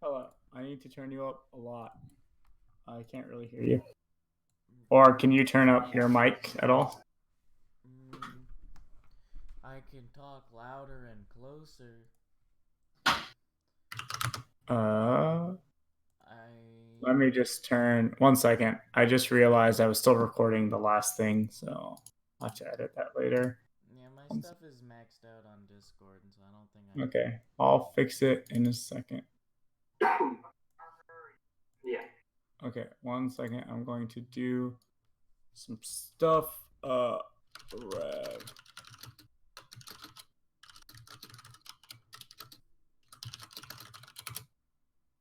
Hello. I need to turn you up a lot. I can't really hear you. Or can you turn up your mic at all? Mm, I can talk louder and closer. Uh, I Let me just turn 1 second. I just realized I was still recording the last thing, so I'll have to edit that later. yeah, my One stuff is maxed out on Discord, so I don't think I sec. can. Okay, I'll fix it in a second. Yeah. Okay, 1 second. I'm going to do some stuff. Rev.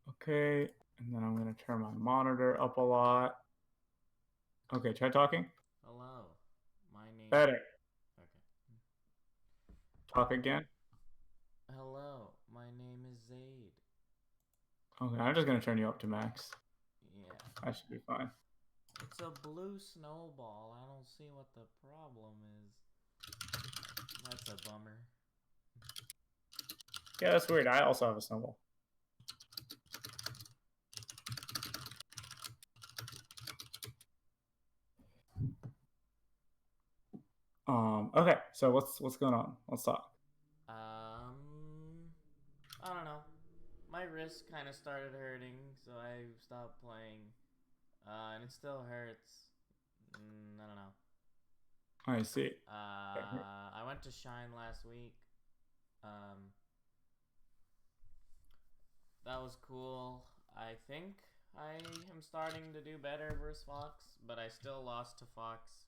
Okay, and then I'm going to turn my monitor up a lot. Okay, try talking. Hello, my name. Better. Okay. Talk again. Hello, my name is Zaid. Okay, I'm just going to turn you up to max. Yeah. That should be fine. It's a blue snowball. I don't see what the problem is. That's a bummer. Yeah, that's weird. I also have a snowball. Okay, so what's going on? Let's talk. I don't know. My wrist kind of started hurting, so I stopped playing. And it still hurts. I don't know. I see. I went to Shine last week. That was cool. I think I am starting to do better versus Fox, but I still lost to Fox.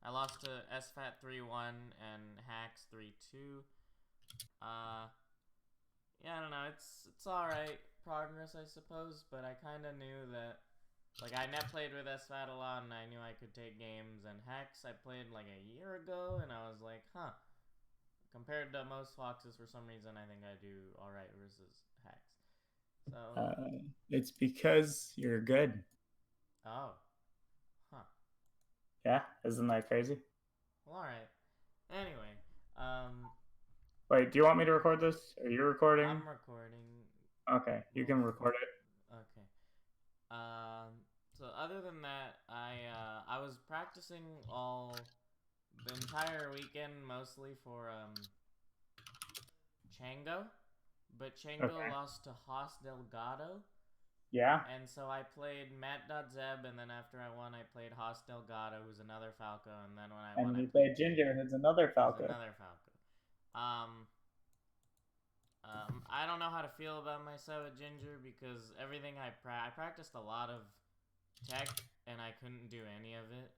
I lost to SFAT 3-1 and Hacks 3-2. Yeah, I don't know. It's all right progress, I suppose, but I kind of knew that. Like, I net played with SFAT a lot, and I knew I could take games. And Hex, I played like a year ago, and I was like, huh. Compared to most Foxes, for some reason, I think I do alright versus Hex. So. It's because you're good. Oh. Huh. Yeah, isn't that crazy? Well, alright. Anyway, Wait, do you want me to record this? Are you recording? I'm recording. Okay, you can record it. Okay. So other than that, I was practicing all the entire weekend, mostly for Chango, but Chango lost to Haas Delgado. Yeah. And so I played Matt.Zeb, and then after I won, I played Haas Delgado, who's another Falco, and then when I won, I played Ginger, who's another Falco. I don't know how to feel about myself at Ginger because everything I practiced a lot of tech, and I couldn't do any of it.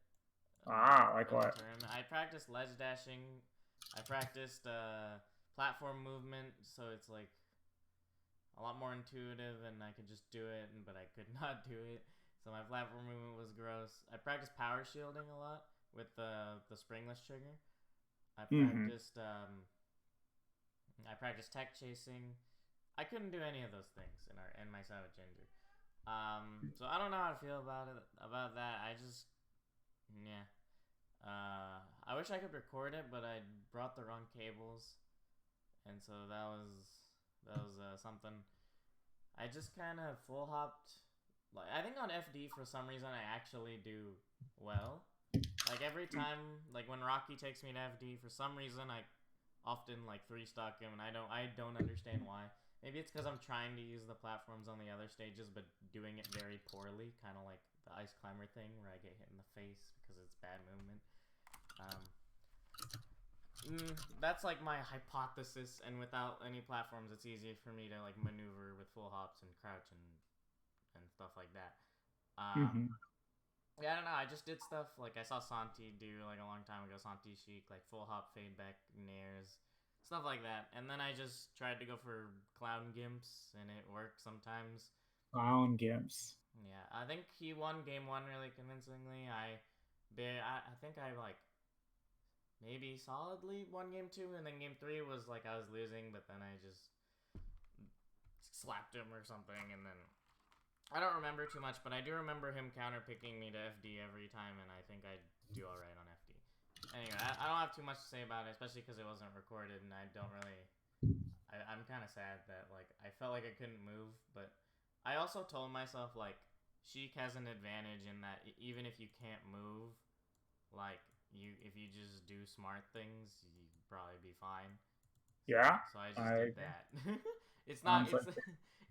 Like what? I practiced ledge dashing. I practiced platform movement, so it's like a lot more intuitive, and I could just do it, but I could not do it. So my platform movement was gross. I practiced power shielding a lot with the springless trigger. I practiced tech chasing. I couldn't do any of those things in my Savage Ginger. So I don't know how to feel about that. I just I wish I could record it, but I brought the wrong cables, and so that was something. I just kind of full hopped. Like, I think on FD for some reason I actually do well. Like every time, like when Rocky takes me to FD, for some reason I often like 3-stock him, and I don't understand why. Maybe it's because I'm trying to use the platforms on the other stages, but doing it very poorly, kind of like the ice climber thing where I get hit in the face because it's bad movement. That's like my hypothesis, and without any platforms, it's easier for me to like maneuver with full hops and crouch and stuff like that. Yeah, I don't know. I just did stuff like I saw Santi do like a long time ago. Santi Sheik, like full hop, fade back, nairs, stuff like that. And then I just tried to go for clown gimps, and it worked sometimes. Clown gimps. Yeah, I think he won game 1 really convincingly. I think I like maybe solidly won game 2, and then game 3 was like I was losing, but then I just slapped him or something, and then I don't remember too much, but I do remember him counter-picking me to FD every time, and I think I do alright on FD. Anyway, I don't have too much to say about it, especially because it wasn't recorded, and I don't really... I'm kind of sad that like I felt like I couldn't move, but I also told myself like Sheik has an advantage in that even if you can't move, like if you just do smart things, you'd probably be fine. Yeah, So I just I did that. It's not sounds like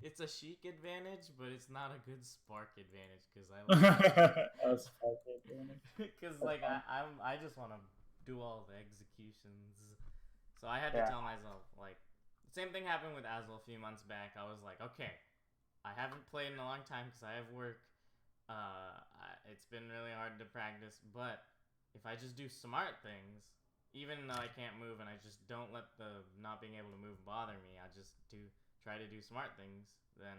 it's a Sheik advantage, but it's not a good Spark advantage because I like that's fucking advantage. because That's like fine. I just want to do all the executions. So I had to Yeah. tell myself like the same thing happened with Azul a few months back. I was like, okay, I haven't played in a long time because I have work. It's been really hard to practice, but if I just do smart things, even though I can't move and I just don't let the not being able to move bother me, I just try to do smart things, then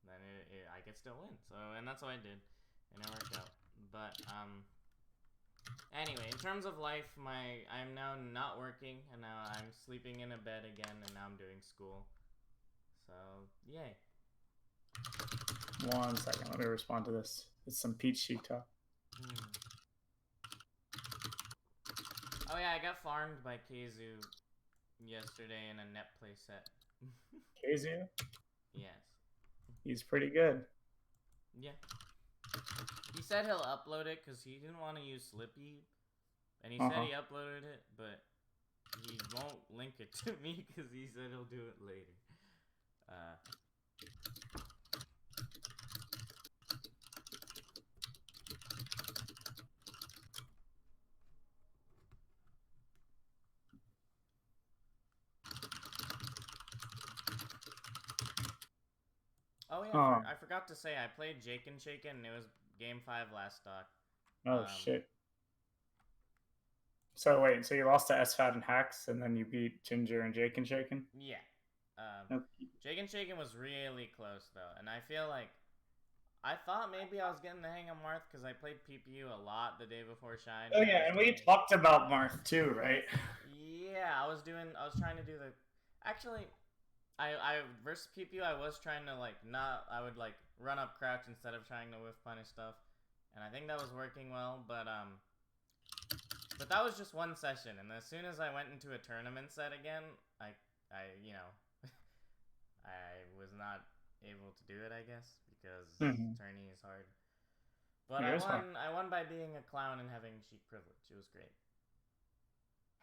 I could still win. So and that's what I did, and it worked out. But anyway, in terms of life, I'm now not working, and now I'm sleeping in a bed again, and now I'm doing school. So yay. 1 second. Let me respond to this. It's some Peach Sheik talk. Oh yeah, I got farmed by Keizu yesterday in a net playset. Kazu, Yes. he's pretty good. Yeah. He said he'll upload it because he didn't want to use Slippy, and he said he uploaded it, but he won't link it to me because he said he'll do it later. Oh yeah, I forgot to say I played Jake and Shaken, and it was game 5 last stock. Oh shit. So wait, so you lost to SFAT and Hacks, and then you beat Ginger and Jake and Shaken? Yeah. Okay. Jake and Shaken was really close though, and I feel like I thought maybe I was getting the hang of Marth because I played PPU a lot the day before Shine. Oh yeah, and we talked about Marth too, right? Yeah, I was trying to do the. Actually, I versus PPU I was trying to like not. I would like run up crouch instead of trying to whiff punish stuff, and I think that was working well. But that was just one session, and as soon as I went into a tournament set again, I you know, I was not able to do it. I guess because tourney is hard. But Yeah, I won by being a clown and having Sheik privilege. It was great.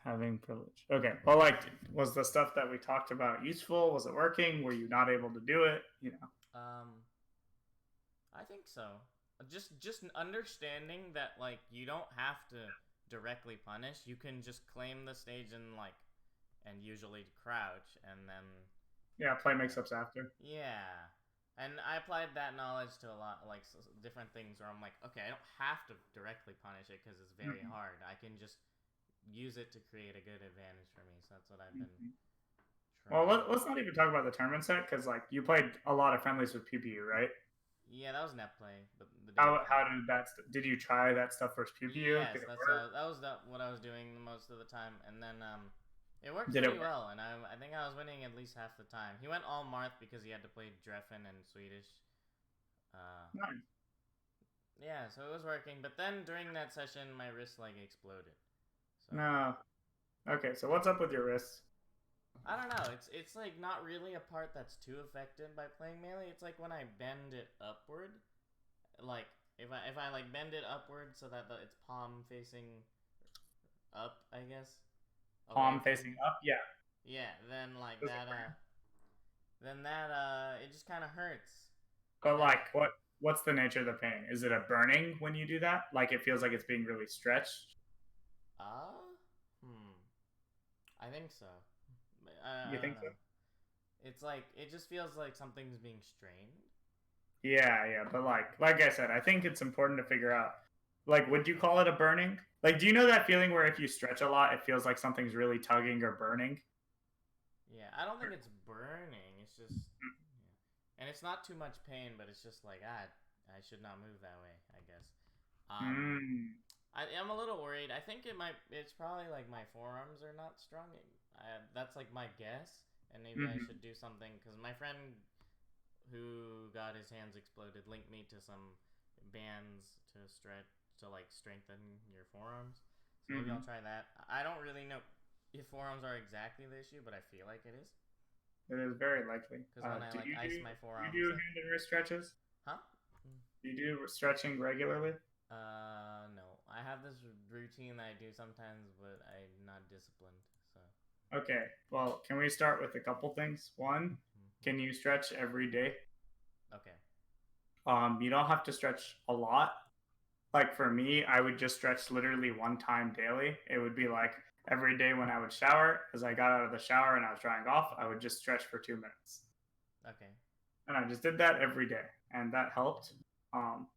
Having privilege. Okay. Well, like, was the stuff that we talked about useful? Was it working? Were you not able to do it? You know. I think so. Just understanding that like you don't have to directly punish. You can just claim the stage and usually crouch and then. Yeah, play mix-ups after. Yeah. And I applied that knowledge to a lot, like different things where I'm like, okay, I don't have to directly punish it because it's very hard. I can just use it to create a good advantage for me. So that's what I've been trying. Well, let's not even talk about the tournament set because like you played a lot of friendlies with PPU, right? Yeah, that was net play. But how did that? Did you try that stuff versus PPU? Yes, that was what I was doing most of the time, and then it worked well, and I think I was winning at least half the time. He went all Marth because he had to play Dreffen and Swedish. Nice. Yeah, so it was working, but then during that session, my wrist like exploded. So. No. Okay, so what's up with your wrists? I don't know. It's like not really a part that's too affected by playing melee. It's like when I bend it upward, like if I like bend it upward so that it's palm facing up, I guess. Palm facing up, yeah. Yeah, then like that. It just kind of hurts. But like, what's the nature of the pain? Is it a burning when you do that? Like it feels like it's being really stretched? I think so. You think so? It's like it just feels like something's being strained. Yeah, but like I said, I think it's important to figure out. Like, would you call it a burning? Like, do you know that feeling where if you stretch a lot, it feels like something's really tugging or burning? Yeah, I don't think it's burning. It's just, and it's not too much pain, but it's just like I should not move that way. I guess. I'm a little worried. I think it's probably like my forearms are not strong. That's like my guess, and maybe I should do something because my friend who got his hands exploded linked me to some bands to strengthen your forearms. So maybe I'll try that. I don't really know if forearms are exactly the issue, but I feel like it is. It is very likely. Because when I Do like you ice do my you forearms do up. hand and wrist stretches? Huh? Do you do stretching regularly? No. I have this routine that I do sometimes, but I'm not disciplined. So. Okay. Well, can we start with a couple things? One, can you stretch every day? Okay. You don't have to stretch a lot. Like for me, I would just stretch literally one time daily. It would be like every day when I would shower, as I got out of the shower and I was drying off, I would just stretch for 2 minutes. Okay. And I just did that every day, and that helped. Um,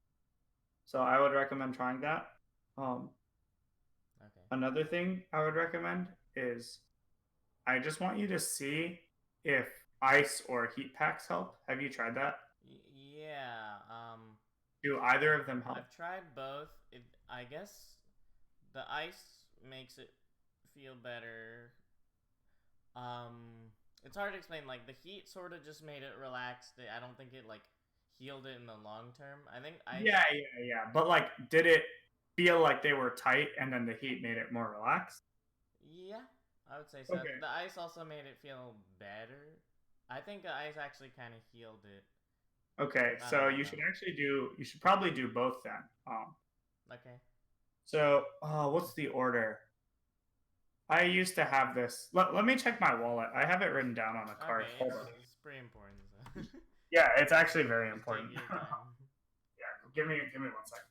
so I would recommend trying that. Um, Okay. Another thing I would recommend is I just want you to see if ice or heat packs help. Have you tried that? Yeah. Do either of them help? I've tried both. I guess the ice makes it feel better. It's hard to explain. Like the heat sort of just made it relaxed. I don't think it like healed it in the long term. I think ice. Yeah. But like, did it feel like they were tight and then the heat made it more relaxed? Yeah, I would say so. Okay. The ice also made it feel better. I think the ice actually kind of healed it. Okay, I so don't you know. should you should probably do both then. Okay. So what's the order? I used to have this. Let me check my wallet. I have it written down on a card. Okay, Hold on. it's pretty important. So. Yeah, it's actually very Just take important. your time. Yeah, give me 1 second.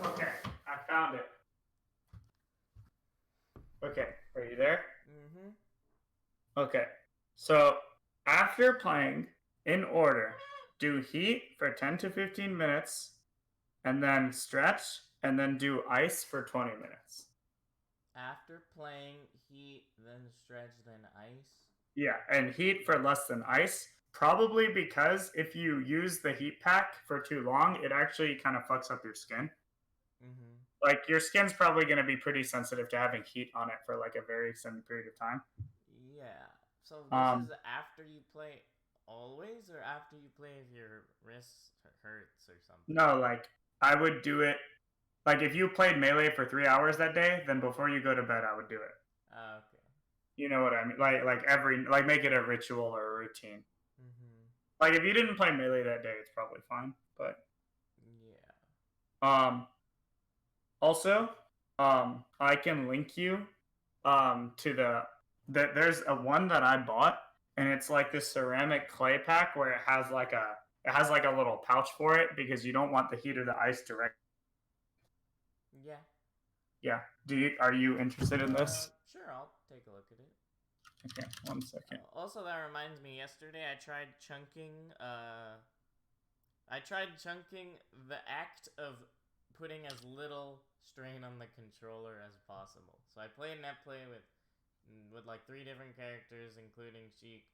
Okay, I found it. Okay, are you there? Mm-hmm. Okay, so after playing in order, do heat for 10 to 15 minutes, and then stretch, and then do ice for 20 minutes. After playing heat, then stretch, then ice. Yeah, and heat for less than ice. Probably because if you use the heat pack for too long, it actually kind of fucks up your skin. Mm-hmm. Like your skin's probably going to be pretty sensitive to having heat on it for like a very extended period of time. Yeah. So this Um, is after you play always, or after you play if your wrist hurts or something? no, like I would do it. Like if you played melee for 3 hours that day, then before you go to bed, I would do it. Okay. You know what I mean? Make it a ritual or a routine. Mm-hmm. Like if you didn't play melee that day, it's probably fine. But Yeah. um, also, I can link you to there's a one that I bought, and it's like this ceramic clay pack where it has like a little pouch for it because you don't want the heat or the ice direct. Yeah. Yeah. Are you interested in this? Sure. I'll take a look at it. Okay, 1 second. Also, that reminds me. Yesterday, I tried chunking. I tried chunking the act of putting as little strain on the controller as possible. So I played netplay with like 3 different characters, including Sheik,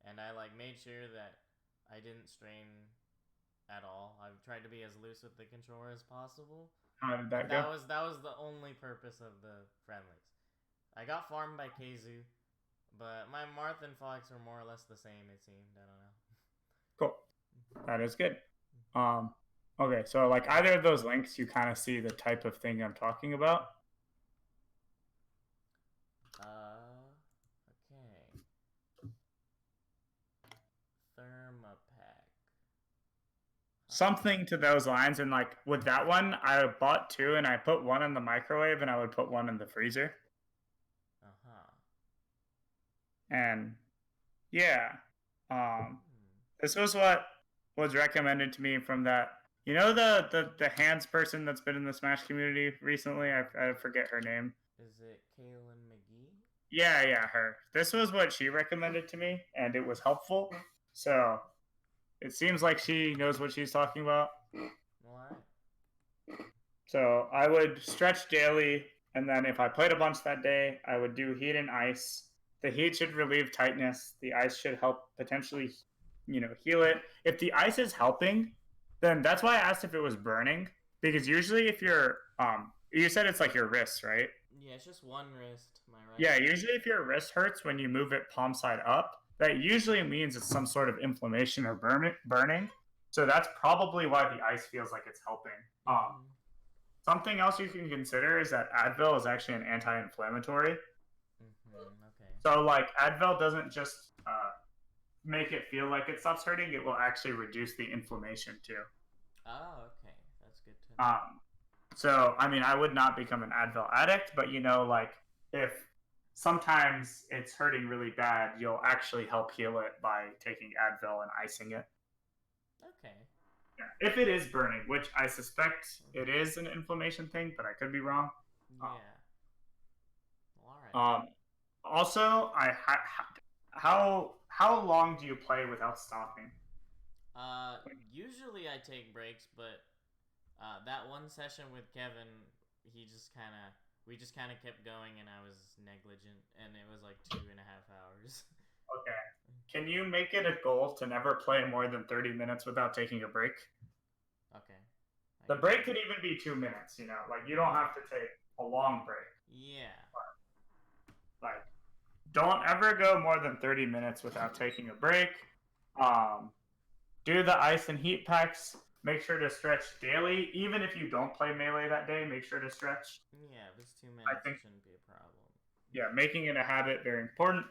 and I like made sure that I didn't strain at all. I tried to be as loose with the controller as possible, How did and that go? that was the only purpose of the friendlies. I got farmed by Keizu, but my Marth and Fox were more or less the same. It seemed. I don't know. Cool. That is good. Okay, so like either of those links, you kind of see the type of thing I'm talking about. Okay. something to those lines. And like with that one, I bought two, and I put one in the microwave, and I would put one in the freezer. Uh-huh. And yeah, um, Hmm. this was what was recommended to me from that. You know the hands person that's been in the Smash community recently. I forget her name. Is it Kaylin McGee? Yeah, her. This was what she recommended to me, and it was helpful. So it seems like she knows what she's talking about. All right. So I would stretch daily, and then if I played a bunch that day, I would do heat and ice. The heat should relieve tightness. The ice should help potentially, heal it. If the ice is helping, then that's why I asked if it was burning, because usually if you said it's like your wrist, right? Yeah, it's just one wrist, my right Yeah, wrist. usually if your wrist hurts when you move it palm side up, that usually means it's some sort of inflammation or burning. So that's probably why the ice feels like it's helping. Mm-hmm. Something else you can consider is that Advil is actually an anti-inflammatory. Mm-hmm. Okay. So like Advil doesn't just make it feel like it stops hurting; it will actually reduce the inflammation too. Oh, okay. That's good to know. Um, so I mean, I would not become an Advil addict, but like if sometimes it's hurting really bad, you'll actually help heal it by taking Advil and icing it. Okay. Yeah. If it is burning, which I suspect it Mm-hmm. is an inflammation thing, but I could be wrong. Um, Yeah. Well, all right. Um, also, how long do you play without stopping? Usually I take breaks, but that one session with Kevin, he just kind of, we just kind of kept going, and I was negligent, and it was like 2.5 hours. Okay. Can you make it a goal to never play more than 30 minutes without taking a break? Okay, I The can do break could that. even be 2 minutes, like you don't have to take a long break. Yeah. Like, don't ever go more than 30 minutes without taking a break. Um, do the ice and heat packs. Make sure to stretch daily. Even if you don't play Melee that day, make sure to stretch. Yeah, if it's two I minutes, it think shouldn't be a problem. yeah, making it a habit very important.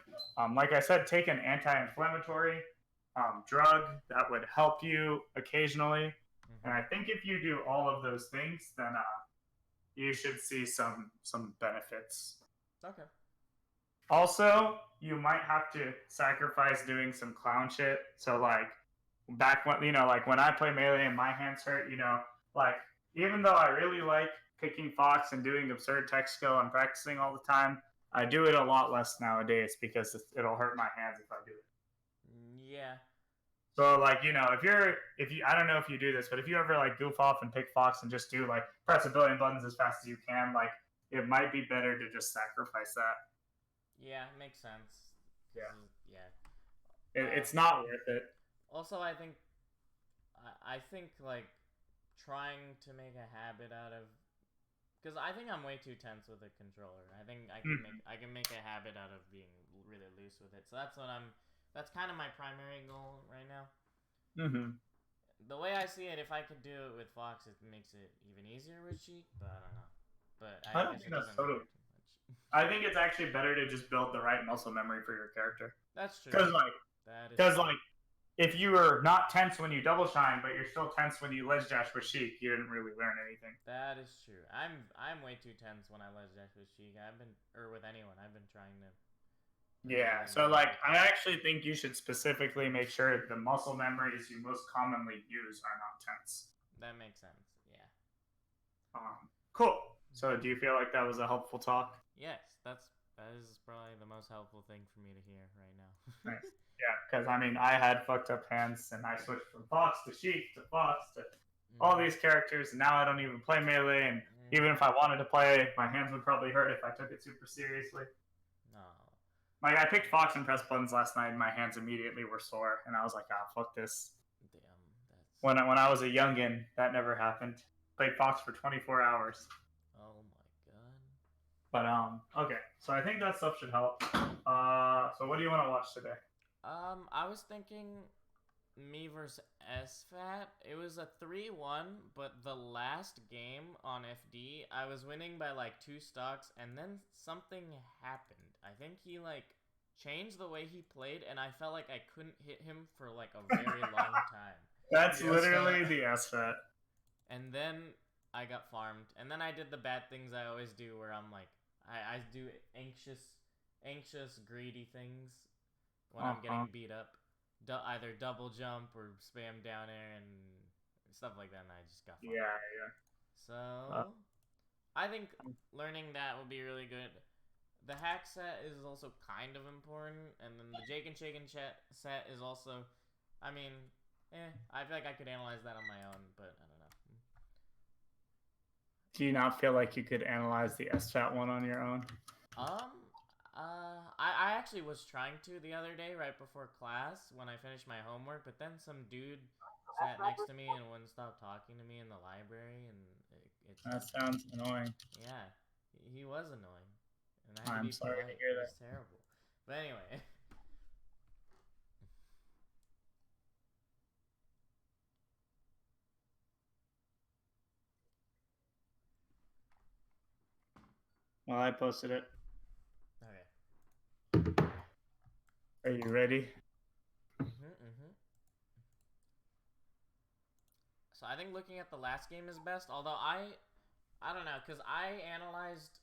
Like I said, take an anti-inflammatory drug that would help you occasionally. And I Mm-hmm. think if you do all of those things, then you should see some benefits. Okay. Also, you might have to sacrifice doing some clown shit. So like back when like when I play melee and my hands hurt, like even though I really like picking Fox and doing absurd tech skill and practicing all the time, I do it a lot less nowadays because it'll hurt my hands if I do it. Yeah. So like if you I don't know if you do this, but if you ever like goof off and pick Fox and just do like press a billion buttons as fast as you can, like it might be better to just sacrifice that. Yeah, makes sense. Cause Yeah, yeah. Uh, it's not worth it. Also, I think like trying to make a habit out of, because I think I'm way too tense with a controller. I think Mm-hmm. I can make a habit out of being really loose with it. So that's kind of my primary goal right now. Mm-hmm. The way I see it, if I could do it with Fox, it makes it even easier with Sheik. But I don't know. But I I don't guess think it that's doesn't totally. matter too much. I think it's actually better to just build the right muscle memory for your character. That's true. Because like, That is because true. like, if you were not tense when you double shine, but you're still tense when you ledge dash with Sheik, you didn't really learn anything. That is true. I'm way too tense when I ledge dash with Sheik. I've been, or with anyone. I've been trying to Yeah. really So not like, be I tense. actually think you should specifically make sure the muscle memories you most commonly use are not tense. That makes sense. Yeah. Cool. So do you feel like that was a helpful talk? Yes, that is probably the most helpful thing for me to hear right now. Nice. Yeah, because I mean, I had fucked up hands, and I switched from Fox to Sheik to Fox to all Mm-hmm. these characters, and now I don't even play melee. And even Mm-hmm. if I wanted to play, my hands would probably hurt if I took it super seriously. No. Like I picked Fox and press buttons last night, and my hands immediately were sore, and I was like, "Ah, fuck this." Damn. That's. When I was a youngin, that never happened. Played Fox for 24 hours. Oh my god. But okay. So I think that stuff should help. So what do you want to watch today? I was thinking me versus SFAT. It was a 3-1, but the last game on FD, I was winning by like 2 stocks, and then something happened. I think he like changed the way he played, and I felt like I couldn't hit him for like a very long time. That's The literally SFAT. the SFAT. And then I got farmed. And then I did the bad things I always do, where I'm like, I do anxious, greedy things when I'm getting beat up. Either double jump or spam down air and stuff like that, and I just got farmed. Yeah. So I think learning that would be really good. The hack set is also kind of important, and then the Jake and Shaken set is also, I mean, I feel like I could analyze that on my own, but I don't know. Do you not feel like you could analyze the SFAT one on your own? I actually was trying to the other day right before class when I finished my homework, but then some dude sat next to me and wouldn't stop talking to me in the library, and That sounds annoying. yeah, he was annoying, and I had to I'm be sorry polite. to hear It was that. terrible. But anyway. Well, I posted it. Okay. Are you ready? So I think looking at the last game is best. Although I don't know, because I analyzed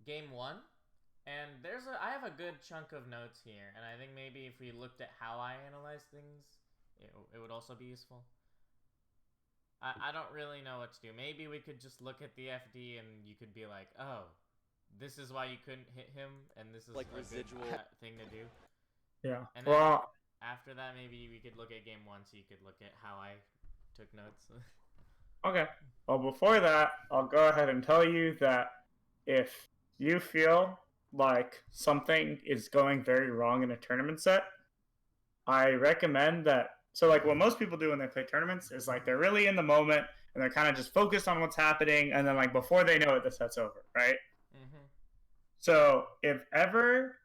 game one, and I have a good chunk of notes here, and I think maybe if we looked at how I analyze things, it would also be useful. I don't really know what to do. Maybe we could just look at the FD, and you could be like, oh, this is why you couldn't hit him, and this is like a residual good thing to do. Yeah. And then well, after that, maybe we could look at game one, so you could look at how I took notes. okay. Well, before that, I'll go ahead and tell you that if you feel like something is going very wrong in a tournament set, I recommend that. So, like, what most people do when they play tournaments is like they're really in the moment and they're kind of just focused on what's happening, and then like before they know it, the set's over, right? Mm-hmm. So, if ever,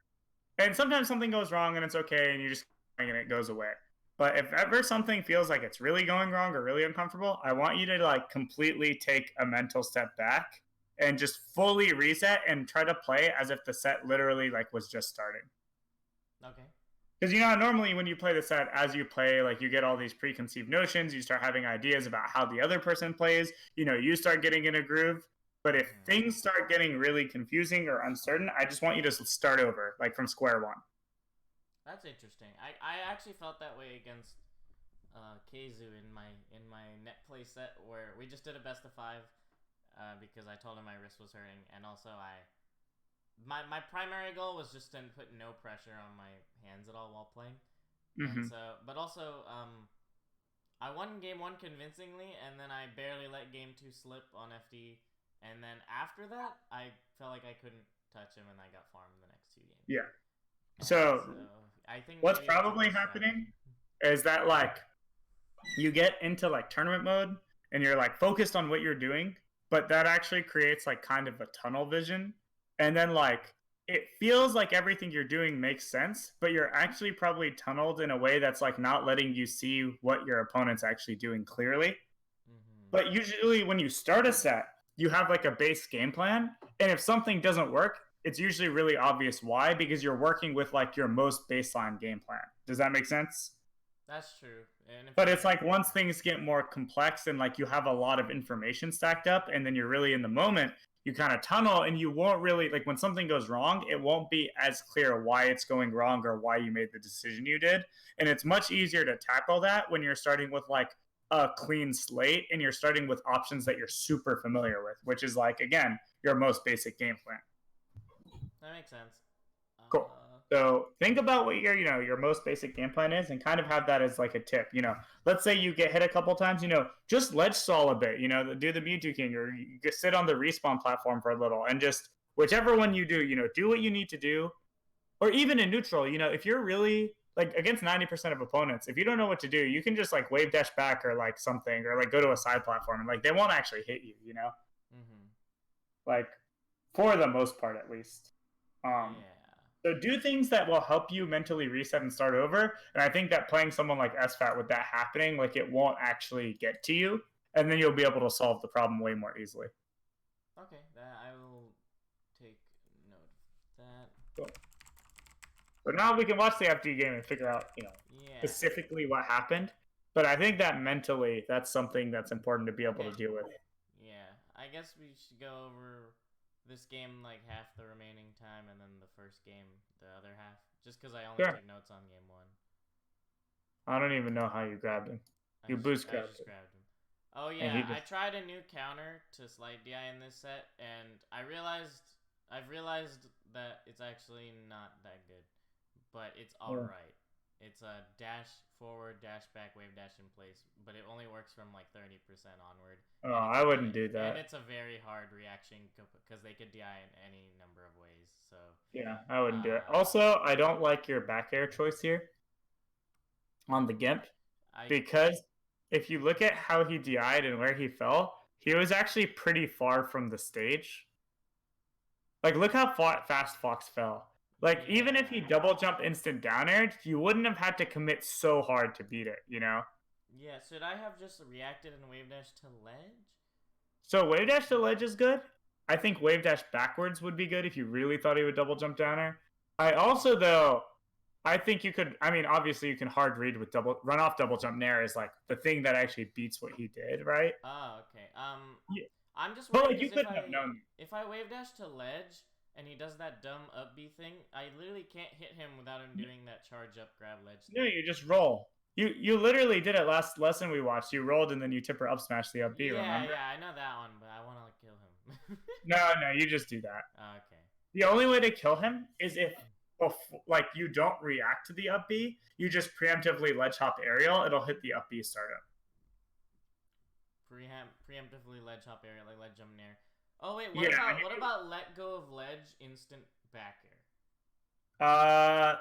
and sometimes something goes wrong and it's okay, and you just and it goes away. But if ever something feels like it's really going wrong or really uncomfortable, I want you to like completely take a mental step back and just fully reset and try to play as if the set literally like was just starting. Okay. Because normally when you play the set, as you play, like you get all these preconceived notions, you start having ideas about how the other person plays. You start getting in a groove. But if things start getting really confusing or uncertain, I just want you to start over, like from square one. That's interesting. I actually felt that way against Keizu in my net play set, where we just did a best of 5 because I told him my wrist was hurting, and also my primary goal was just to put no pressure on my hands at all while playing. And so, but also I won game 1 convincingly, and then I barely let game 2 slip on FD, and then after that I felt like I couldn't touch him, and I got farmed the next 2 games. Yeah. So I think what's probably happening is that like you get into like tournament mode and you're like focused on what you're doing, but that actually creates like kind of a tunnel vision, and then like it feels like everything you're doing makes sense, but you're actually probably tunneled in a way that's like not letting you see what your opponent's actually doing clearly. But usually when you start a set, you have like a base game plan, and if something doesn't work, it's usually really obvious why, because you're working with like your most baseline game plan. Does that make sense? That's true. But it's like once things get more complex and like you have a lot of information stacked up and then you're really in the moment, you kind of tunnel and you won't really like when something goes wrong, it won't be as clear why it's going wrong or why you made the decision you did. And it's much easier to tackle that when you're starting with like a clean slate and you're starting with options that you're super familiar with, which is like, again, your most basic game plan. That makes sense. Cool. So think about what your most basic game plan is, and kind of have that as like a tip. Let's say you get hit a couple times. Just ledge stall a bit. Do the Mewtwo King, or you just sit on the respawn platform for a little, and just whichever one you do, do what you need to do. Or even in neutral, if you're really like against 90% of opponents, if you don't know what to do, you can just like wave dash back or like something, or like go to a side platform, and like they won't actually hit you. Like for the most part, at least. So do things that will help you mentally reset and start over. And I think that playing someone like SFAT with that happening, like it won't actually get to you. And then you'll be able to solve the problem way more easily. Okay, I will take note of that. Cool. But now we can watch the FD game and figure out, Yeah. specifically what happened. But I think that mentally, that's something that's important to be able to deal with. Yeah, I guess we should go over this game like half the remaining time, and then the first game the other half. Just because I only Sure. took notes on game one. I don't even know how you grabbed him. You boost I grabbed just him. grabbed him. Oh And yeah, he I just tried a new counter to slide DI in this set, and I've realized that it's actually not that good, but it's alright. It's a dash forward, dash back, wave dash in place, but it only works from like 30% onward. Oh, I wouldn't do that. And it's a very hard reaction because they could DI in any number of ways. So yeah, I wouldn't do it. Also, I don't like your back air choice here on the Gimp because if you look at how he DI'd and where he fell, he was actually pretty far from the stage. Like, look how fast Fox fell. Like, even if he double jump instant down aired, you wouldn't have had to commit so hard to beat it, Yeah, should I have just reacted and wave dash to ledge? So wave dash to ledge is good. I think wave dash backwards would be good if you really thought he would double jump down air. I also, though, I think you could. I mean, obviously, you can hard read with run off double jump nair is like the thing that actually beats what he did, right? Oh, okay. Yeah. I'm just But worried like, you couldn't have known. if I wave dash to ledge and he does that dumb up B thing, I literally can't hit him without him doing that charge up grab ledge thing. No, you just roll. You literally did it last lesson we watched. You rolled and then you tipper up smash the up B. Remember? Yeah, I know that one, but I want to like kill him. No, you just do that. Okay. The only way to kill him is if like you don't react to the up B, you just preemptively ledge hop aerial. It'll hit the up B startup. Preemptively ledge hop aerial, like ledge jump nair. Oh wait, what about let go of ledge instant back air?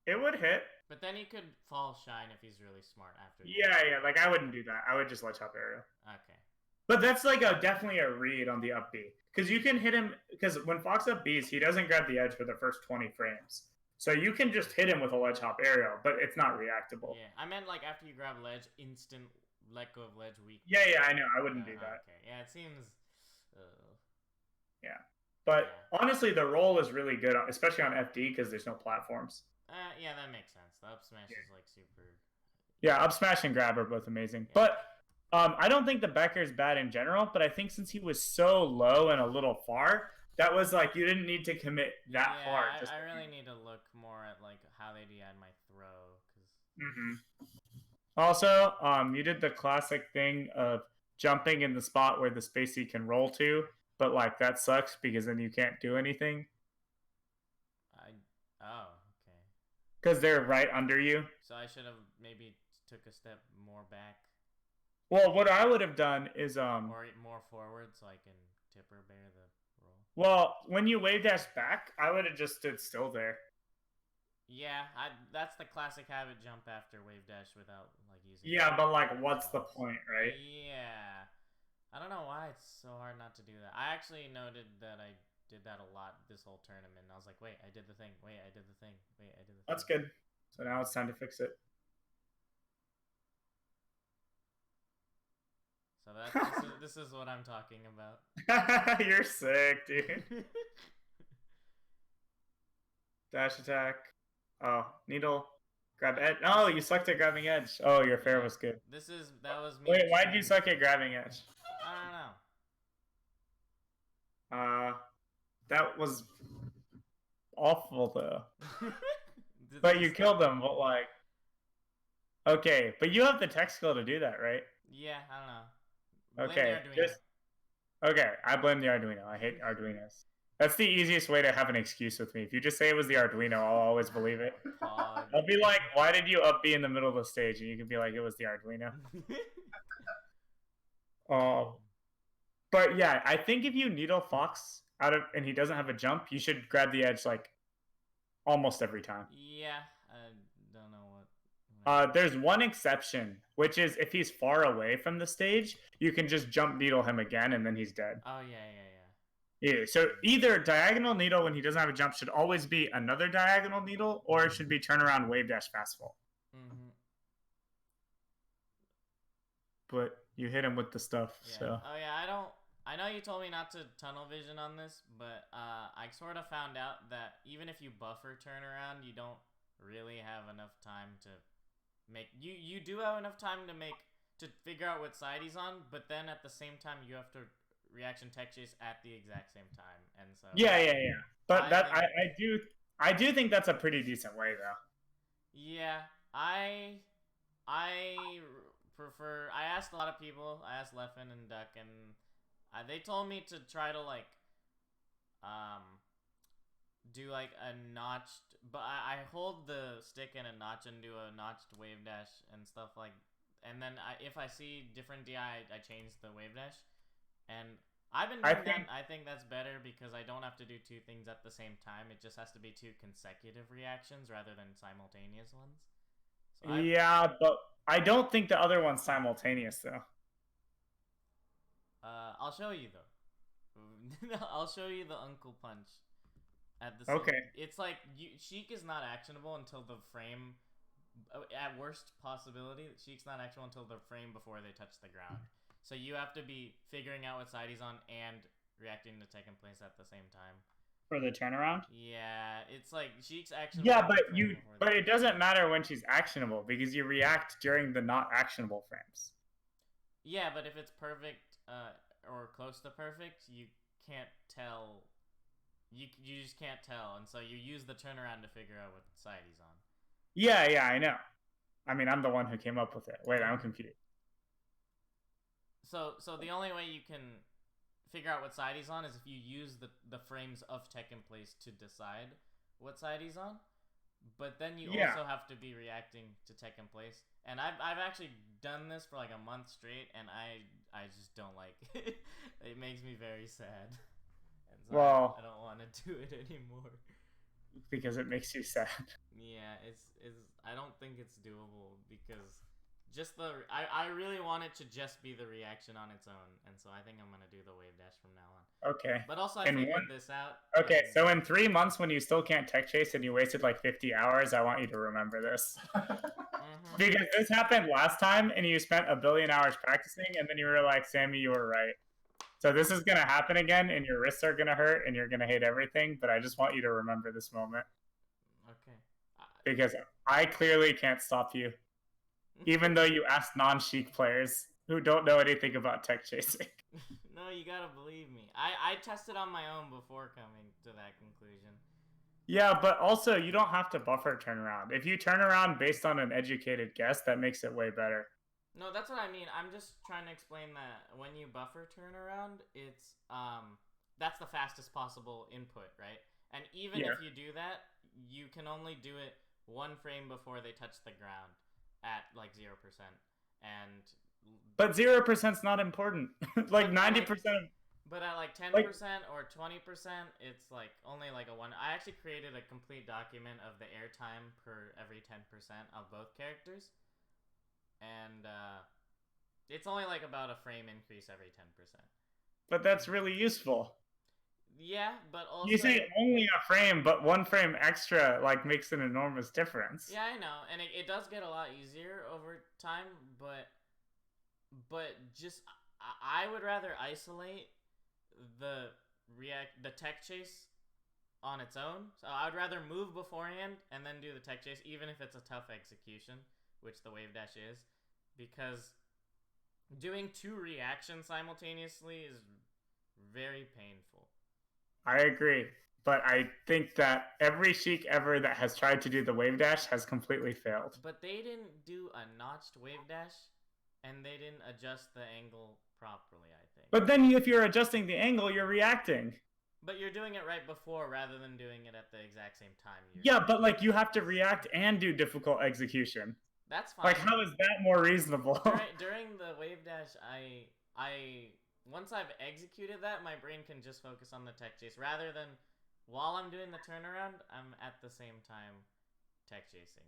It would hit. But then he could fall shine if he's really smart after. Yeah. Like I wouldn't do that. I would just ledge hop aerial. Okay. But that's like definitely a read on the up B. Because you can hit him, because when Fox up Bs, he doesn't grab the edge for the first 20 frames. So you can just hit him with a ledge hop aerial, but it's not reactable. Yeah, I meant like after you grab ledge, instant let go of ledge weak. Yeah, I know. I wouldn't do that. Okay, yeah, it seems... Yeah. But honestly, the roll is really good, especially on FD, because there's no platforms. Yeah, that makes sense. The up smash is like super... Yeah, up smash and grab are both amazing. Yeah. But I don't think the back air is bad in general, but I think since he was so low and a little far, that was like you didn't need to commit that hard. I really need to look more at like how they DI'd my throw. Also, you did the classic thing of jumping in the spot where the spacey can roll to, but like that sucks because then you can't do anything. Oh, okay. Because they're right under you. So I should have maybe took a step more back. Well, what I would have done is or more forward so I can tipper bear the roll. Well, when you wave dash back, I would have just stood still there. Yeah, that's the classic habit jump after wave dash without like using. Yeah, but like, what's the point, right? Yeah, I don't know why it's so hard not to do that. I actually noted that I did that a lot this whole tournament. I was like, wait, I did the thing. Wait, I did the thing. Wait, I did the thing. That's good. So now it's time to fix it. So this is what I'm talking about. You're sick, dude. Dash attack. Oh, needle. Grab edge. Oh, you sucked at grabbing edge. Oh, your fair was good. That was me. Wait, why did you suck at grabbing edge? I don't know. That was awful though. But you killed them, but like... Okay, but you have the tech skill to do that, right? Yeah, I don't know. Okay, okay, I blame the Arduino. I hate Arduinos. That's the easiest way to have an excuse with me. If you just say it was the Arduino, I'll always believe it. I'll be like, why did you up B in the middle of the stage? And you can be like, it was the Arduino. But yeah, I think if you needle Fox and he doesn't have a jump, you should grab the edge like almost every time. Yeah, I don't know what. There's one exception, which is if he's far away from the stage, you can just jump needle him again, and then he's dead. Oh, yeah. Yeah, so either diagonal needle when he doesn't have a jump should always be another diagonal needle, or it should be turnaround wave dash fast fall. But you hit him with the stuff, yeah. so. Oh, yeah, I don't... I know you told me not to tunnel vision on this, but I sort of found out that even if you buffer turnaround, you don't really have enough time to make. You do have enough time to figure out what side he's on, but then at the same time you have to reaction tech chase at the exact same time, and so Yeah. But I that think I do think that's a pretty decent way though. yeah, I prefer. I asked a lot of people. I asked Leffen and Duck, and they told me to try to like um do like a notched, but I hold the stick in a notch and do a notched wave dash and stuff like, and then if I see different DI, I change the wave dash, and I've been doing that. I think that's better because I don't have to do two things at the same time. It just has to be two consecutive reactions rather than simultaneous ones. So yeah, but I don't think the other one's simultaneous though. I'll show you though. I'll show you the Uncle Punch at the same. Okay. It's like Sheik is not actionable until the frame. At worst possibility, Sheik's not actionable until the frame before they touch the ground. So you have to be figuring out what side he's on and reacting to taking place at the same time. For the turnaround? Yeah, it's like Sheik's actionable. Yeah, but it doesn't matter when she's actionable because you react during the not actionable frames. Yeah, but if it's perfect or close to perfect, you can't tell. You just can't tell, and so you use the turnaround to figure out what side he's on. Yeah, I know. I mean, I'm the one who came up with it. Wait, I'm confused. So the only way you can figure out what side he's on is if you use the frames of tech in place to decide what side he's on. But then you also have to be reacting to tech in place. And I've actually done this for like a month straight, and I just don't like it. It makes me very sad. And so I don't want to do it anymore. Because it makes you sad. Yeah, it's I don't think it's doable because just I really want it to just be the reaction on its own, and so I think I'm gonna do the wave dash from now on. Okay. But also I figured this out. Okay, so in 3 months when you still can't tech chase and you wasted like 50 hours, I want you to remember this. Because this happened last time and you spent a billion hours practicing and then you were like, Sammy, you were right. So this is going to happen again and your wrists are going to hurt and you're going to hate everything, but I just want you to remember this moment. Okay. Because I clearly can't stop you. Even though you asked non-Sheik players who don't know anything about tech chasing. No, you gotta believe me. I tested on my own before coming to that conclusion. Yeah, but also you don't have to buffer turnaround. If you turn around based on an educated guess, that makes it way better. No, that's what I mean. I'm just trying to explain that when you buffer turnaround, it's that's the fastest possible input, right? And even if you do that, you can only do it one frame before they touch the ground at like 0%. But 0%'s not important. Like 90%. But at like 10% or 20%, it's like only like a one. I actually created a complete document of the airtime per every 10% of both characters. And it's only like about a frame increase every 10%. But that's really useful. Yeah, but also you say only a frame, but one frame extra like makes an enormous difference. Yeah, I know, and it does get a lot easier over time, but just I would rather isolate the tech chase on its own. So I would rather move beforehand and then do the tech chase, even if it's a tough execution, which the wave dash is, because doing two reactions simultaneously is very painful. I agree, but I think that every Sheik ever that has tried to do the wave dash has completely failed. But they didn't do a notched wave dash, and they didn't adjust the angle properly, I think. But then if you're adjusting the angle, you're reacting. But you're doing it right before rather than doing it at the exact same time. Yeah, but like you have to react and do difficult execution. That's fine. Like, how is that more reasonable? During the wave dash, I once I've executed that, my brain can just focus on the tech chase rather than while I'm doing the turnaround, I'm at the same time tech chasing.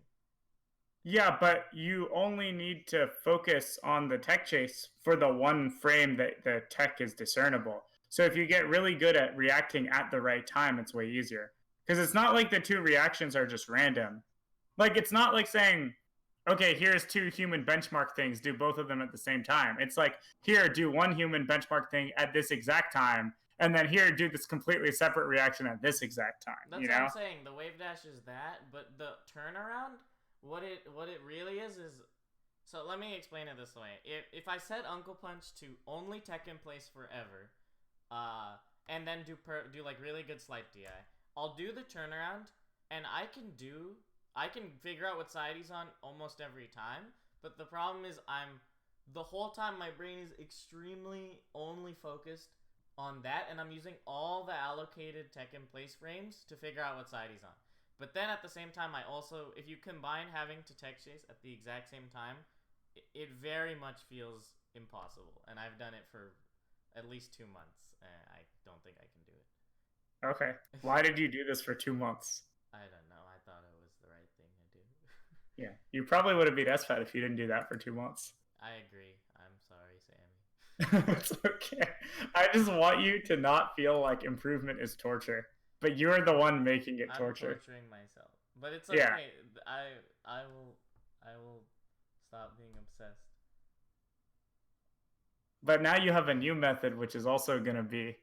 Yeah, but you only need to focus on the tech chase for the one frame that the tech is discernible. So if you get really good at reacting at the right time, it's way easier. Because it's not like the two reactions are just random. Like, it's not like saying, okay, here's two human benchmark things, do both of them at the same time. It's like, here, do one human benchmark thing at this exact time, and then here, do this completely separate reaction at this exact time. That's You what I'm know? saying. The wave dash is that, but the turnaround, what it really is. So let me explain it this way. If I set Uncle Punch to only tech in place forever, and then do like really good slight DI, I'll do the turnaround, and I can figure out what side he's on almost every time. But the problem is the whole time my brain is extremely only focused on that, and I'm using all the allocated tech in place frames to figure out what side he's on. But then at the same time, I also, if you combine having to tech chase at the exact same time, it very much feels impossible. And I've done it for at least 2 months, and I don't think I can do it. Okay. Why did you do this for 2 months? I don't know. I thought it was the right thing to do. Yeah. You probably would have beat SFAT if you didn't do that for 2 months. I agree. I'm sorry, Sammy. It's okay. I just want you to not feel like improvement is torture. But you're the one making it torture. I'm torturing myself. But it's okay. Yeah. I will stop being obsessed. But now you have a new method, which is also going to be.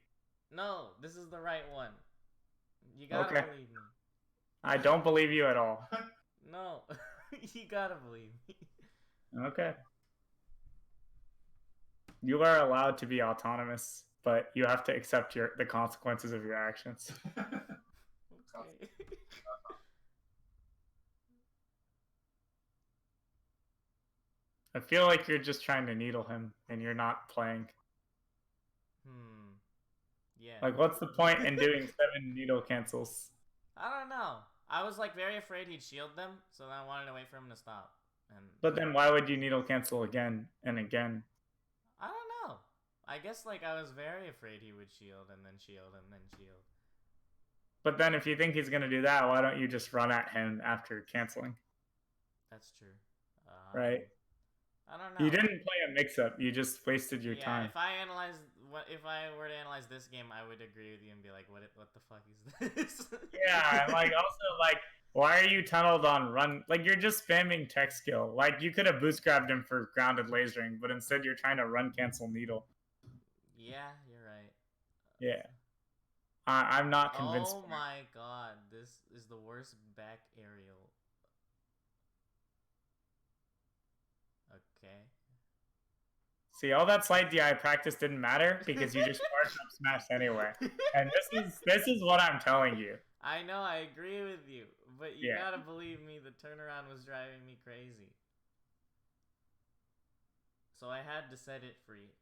No, this is the right one. You gotta believe me. I don't believe you at all. No, you gotta believe me. Okay. You are allowed to be autonomous, but you have to accept the consequences of your actions. Okay. I feel like you're just trying to needle him, and you're not playing. Yeah. Like, what's the point in doing 7 needle cancels? I don't know. I was like very afraid he'd shield them, so then I wanted to wait for him to stop. But then why would you needle cancel again and again? I don't know. I guess like I was very afraid he would shield and then shield and then shield. But then if you think he's gonna do that, why don't you just run at him after canceling? That's true. Right? I don't know. You didn't play a mix-up. You just wasted your time. Yeah, if I were to analyze this game, I would agree with you and be like, what the fuck is this? Yeah, and like also like, why are you tunneled on run? Like you're just spamming tech skill. Like you could have boost grabbed him for grounded lasering, but instead you're trying to run cancel needle. Yeah, you're right. Yeah. I'm not convinced. Oh my god, this is the worst back aerial. Okay. See, all that slight DI practice didn't matter because you just charged up smash anyway. And this is what I'm telling you. I know, I agree with you, but you gotta believe me, the turnaround was driving me crazy. So I had to set it free.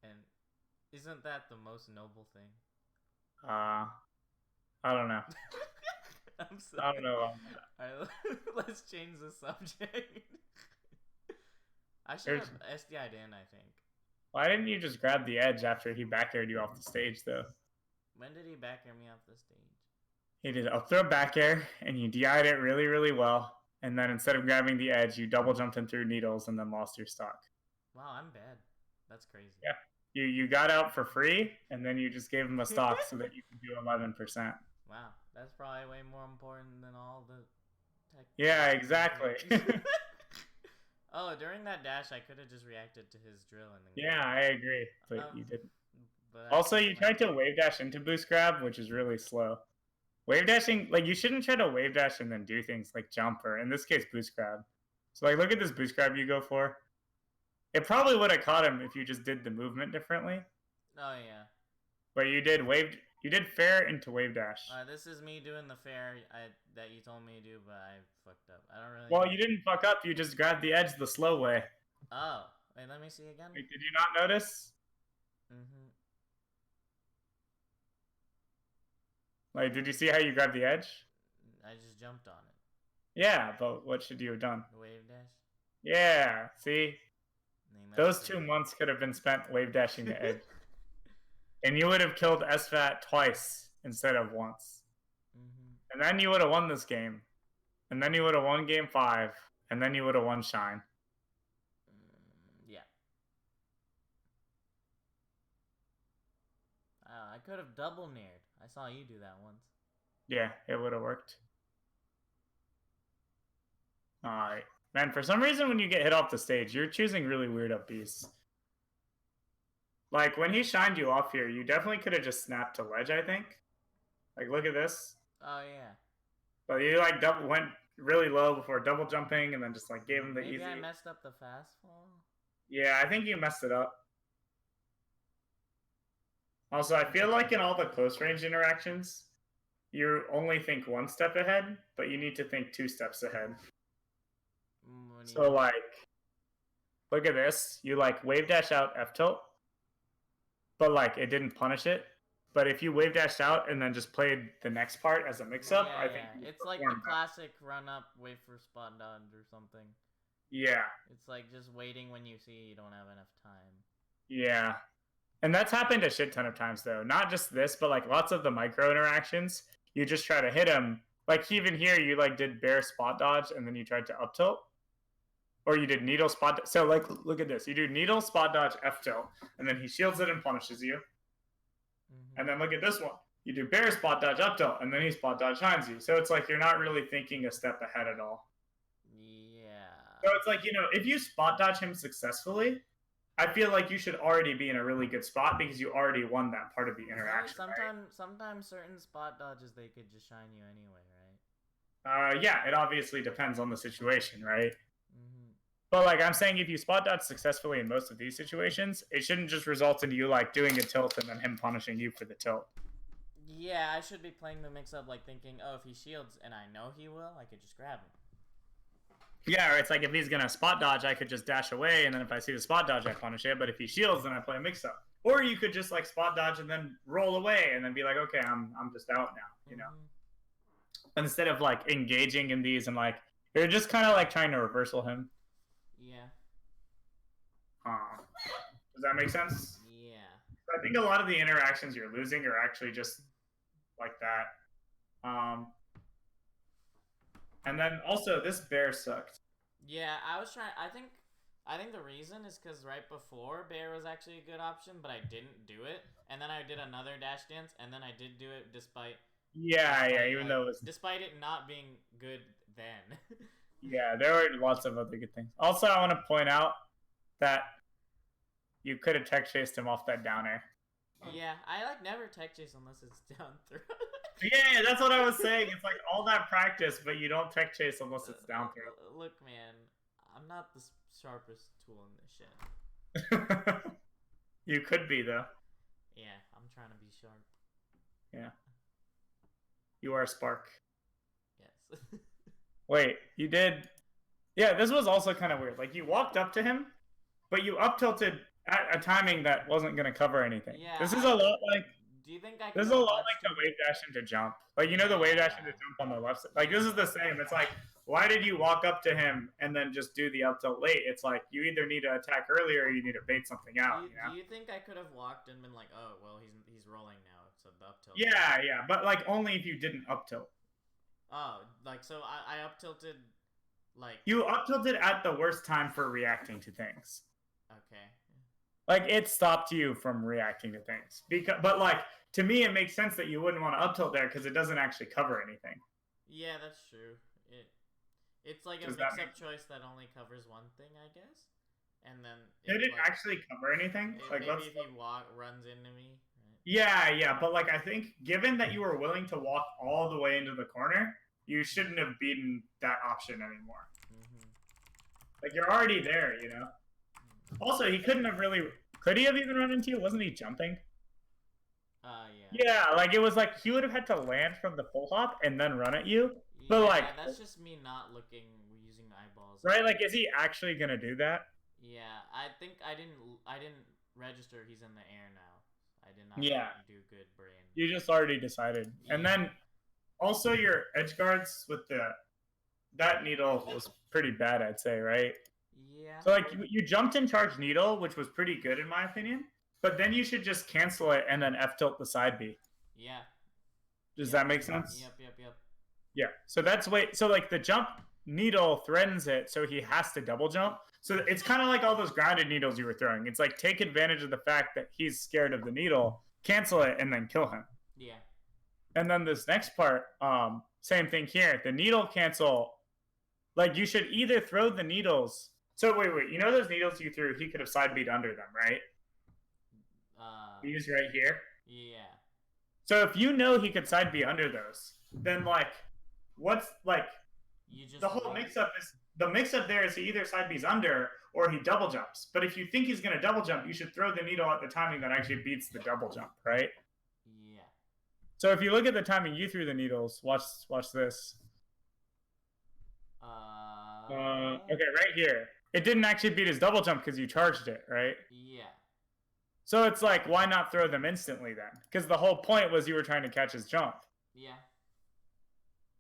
And isn't that the most noble thing? I don't know. I'm sorry. I don't know. Alright, let's change the subject. I should have SDI'd in, I think. Why didn't you just grab the edge after he back aired you off the stage, though? When did he back air me off the stage? He did up throw back air, and you DI'd it really, really well. And then instead of grabbing the edge, you double jumped in through needles and then lost your stock. Wow, I'm bad. That's crazy. Yeah. You got out for free, and then you just gave him a stock so that you could do 11%. Wow, that's probably way more important than all the tech. Yeah, exactly. Oh, during that dash, I could have just reacted to his drill and then. Yeah, I agree, but you didn't. But also, you tried to wave dash into boost grab, which is really slow. Wave dashing, like you shouldn't try to wave dash and then do things like jump or in this case boost grab. So like, look at this boost grab you go for. It probably would have caught him if you just did the movement differently. Oh yeah. But you did fair into wave dash. This is me doing the fair that you told me to do, but I fucked up. I don't really. Well, you didn't fuck up. You just grabbed the edge the slow way. Oh, wait, let me see again. Wait, did you not notice? Like, did you see how you grabbed the edge? I just jumped on it. Yeah, but what should you have done? Wave dash? Yeah, see? Those 2 months could have been spent wave dashing the edge. And you would have killed SFAT twice instead of once. And then you would have won this game. And then you would have won game 5. And then you would have won Shine. Yeah. I could have double nared. I saw you do that once. Yeah, it would have worked. Alright. Man, for some reason, when you get hit off the stage, you're choosing really weird up beasts. Like, when he shined you off here, you definitely could have just snapped to ledge, I think. Like, look at this. Oh, yeah. But you, like, went really low before double jumping and then just, like, gave him the easy. Maybe I messed up the fast fall? Yeah, I think you messed it up. Also, I feel like in all the close range interactions, you only think one step ahead, but you need to think 2 steps ahead. So, like, look at this. You, like, wave dash out F tilt, but, like, it didn't punish it. But if you wave dashed out and then just played the next part as a mix-up, I think it's like the classic run-up, wait for spot dodge or something. Yeah. It's like just waiting when you see you don't have enough time. Yeah. And that's happened a shit ton of times, though. Not just this, but, like, lots of the micro interactions. You just try to hit him. Like, even here, you, like, did bear spot dodge, and then you tried to up tilt. Or you did needle spot. So, like, look at this. You do needle spot dodge F tilt, and then he shields it and punishes you. And then look at this one. You do bear spot dodge up tilt, and then he spot dodge shines you. So it's like you're not really thinking a step ahead at all. Yeah. So it's like, you know, if you spot dodge him successfully, I feel like you should already be in a really good spot because you already won that part of the interaction. Sometimes certain spot dodges they could just shine you anyway, right? Yeah, it obviously depends on the situation, right? But, like, I'm saying if you spot dodge successfully in most of these situations, it shouldn't just result in you, like, doing a tilt and then him punishing you for the tilt. Yeah, I should be playing the mix-up, like, thinking, oh, if he shields and I know he will, I could just grab him. Yeah, or it's like if he's going to spot dodge, I could just dash away, and then if I see the spot dodge, I punish it. But if he shields, then I play a mix-up. Or you could just, like, spot dodge and then roll away and then be like, okay, I'm just out now, you know? Instead of, like, engaging in these and, like, you're just kind of, like, trying to reversal him. Yeah. Does that make sense? Yeah. I think a lot of the interactions you're losing are actually just like that. And then also this bear sucked. Yeah, I think the reason is because right before bear was actually a good option, but I didn't do it, and then I did another dash dance, and then I did do it despite. Even though it was despite it not being good then. Yeah, there were lots of other good things. Also, I want to point out that you could have tech chased him off that down air. Yeah, I like never tech chase unless it's down through. Yeah, that's what I was saying. It's like all that practice, but you don't tech chase unless it's down through. Look, man, I'm not the sharpest tool in this shit. You could be, though. Yeah, I'm trying to be sharp. Yeah. You are a spark. Yes. Wait, you did... Yeah, this was also kind of weird. Like, you walked up to him, but you up-tilted at a timing that wasn't going to cover anything. Yeah, this is a lot like... Do you think I This is a lot like the wave dash into jump. Like, you know the wave dash into jump on the left side? Like, this is the same. It's like, why did you walk up to him and then just do the up tilt late? It's like, you either need to attack earlier or you need to bait something out, Do you think I could have walked and been like, oh, well, he's rolling now, so the up tilt. Yeah, but, like, only if you didn't up tilt. Oh, like, so I up tilted, like... You up tilted at the worst time for reacting to things. Okay. Like, it stopped you from reacting to things. But, like, to me, it makes sense that you wouldn't want to up tilt there because it doesn't actually cover anything. Yeah, that's true. It's like a mix-up choice that only covers one thing, I guess. And then... Did it actually cover anything? Like, maybe if he runs into me... Yeah, but, like, I think given that you were willing to walk all the way into the corner, you shouldn't have beaten that option anymore. Like, you're already there, you know? Also, he couldn't have really... Could he have even run into you? Wasn't he jumping? Yeah. Yeah, like, it was like he would have had to land from the full hop and then run at you. But, like... that's just me not looking, using eyeballs. Right, like, is he actually gonna do that? Yeah, I think I didn't register he's in the air now. I did not do good brain. You just already decided. Yeah. And then, also your edge guards with that needle was pretty bad, I'd say, right? Yeah. So, like, you jumped in charge needle, which was pretty good in my opinion. But then you should just cancel it and then F-tilt the side B. Yeah. Does that make sense? Yep. Yeah. So so, like, the jump needle threatens it, so he has to double jump. So it's kind of like all those grounded needles you were throwing. It's like, take advantage of the fact that he's scared of the needle, cancel it, and then kill him. Yeah. And then this next part, same thing here. The needle cancel Like you should either throw the needles. So wait. You know those needles you threw? He could have side beat under them, right? These right here. Yeah. So if you know he could side beat under those, then like, what's like You just the whole wait. mix-up is the mix-up there is he either side B's under or he double jumps. But if you think he's going to double jump, you should throw the needle at the timing that actually beats the double jump, right? Yeah. So if you look at the timing you threw the needles, watch this. Okay, right here. It didn't actually beat his double jump because you charged it, right? Yeah. So it's like, why not throw them instantly then? Because the whole point was you were trying to catch his jump. Yeah.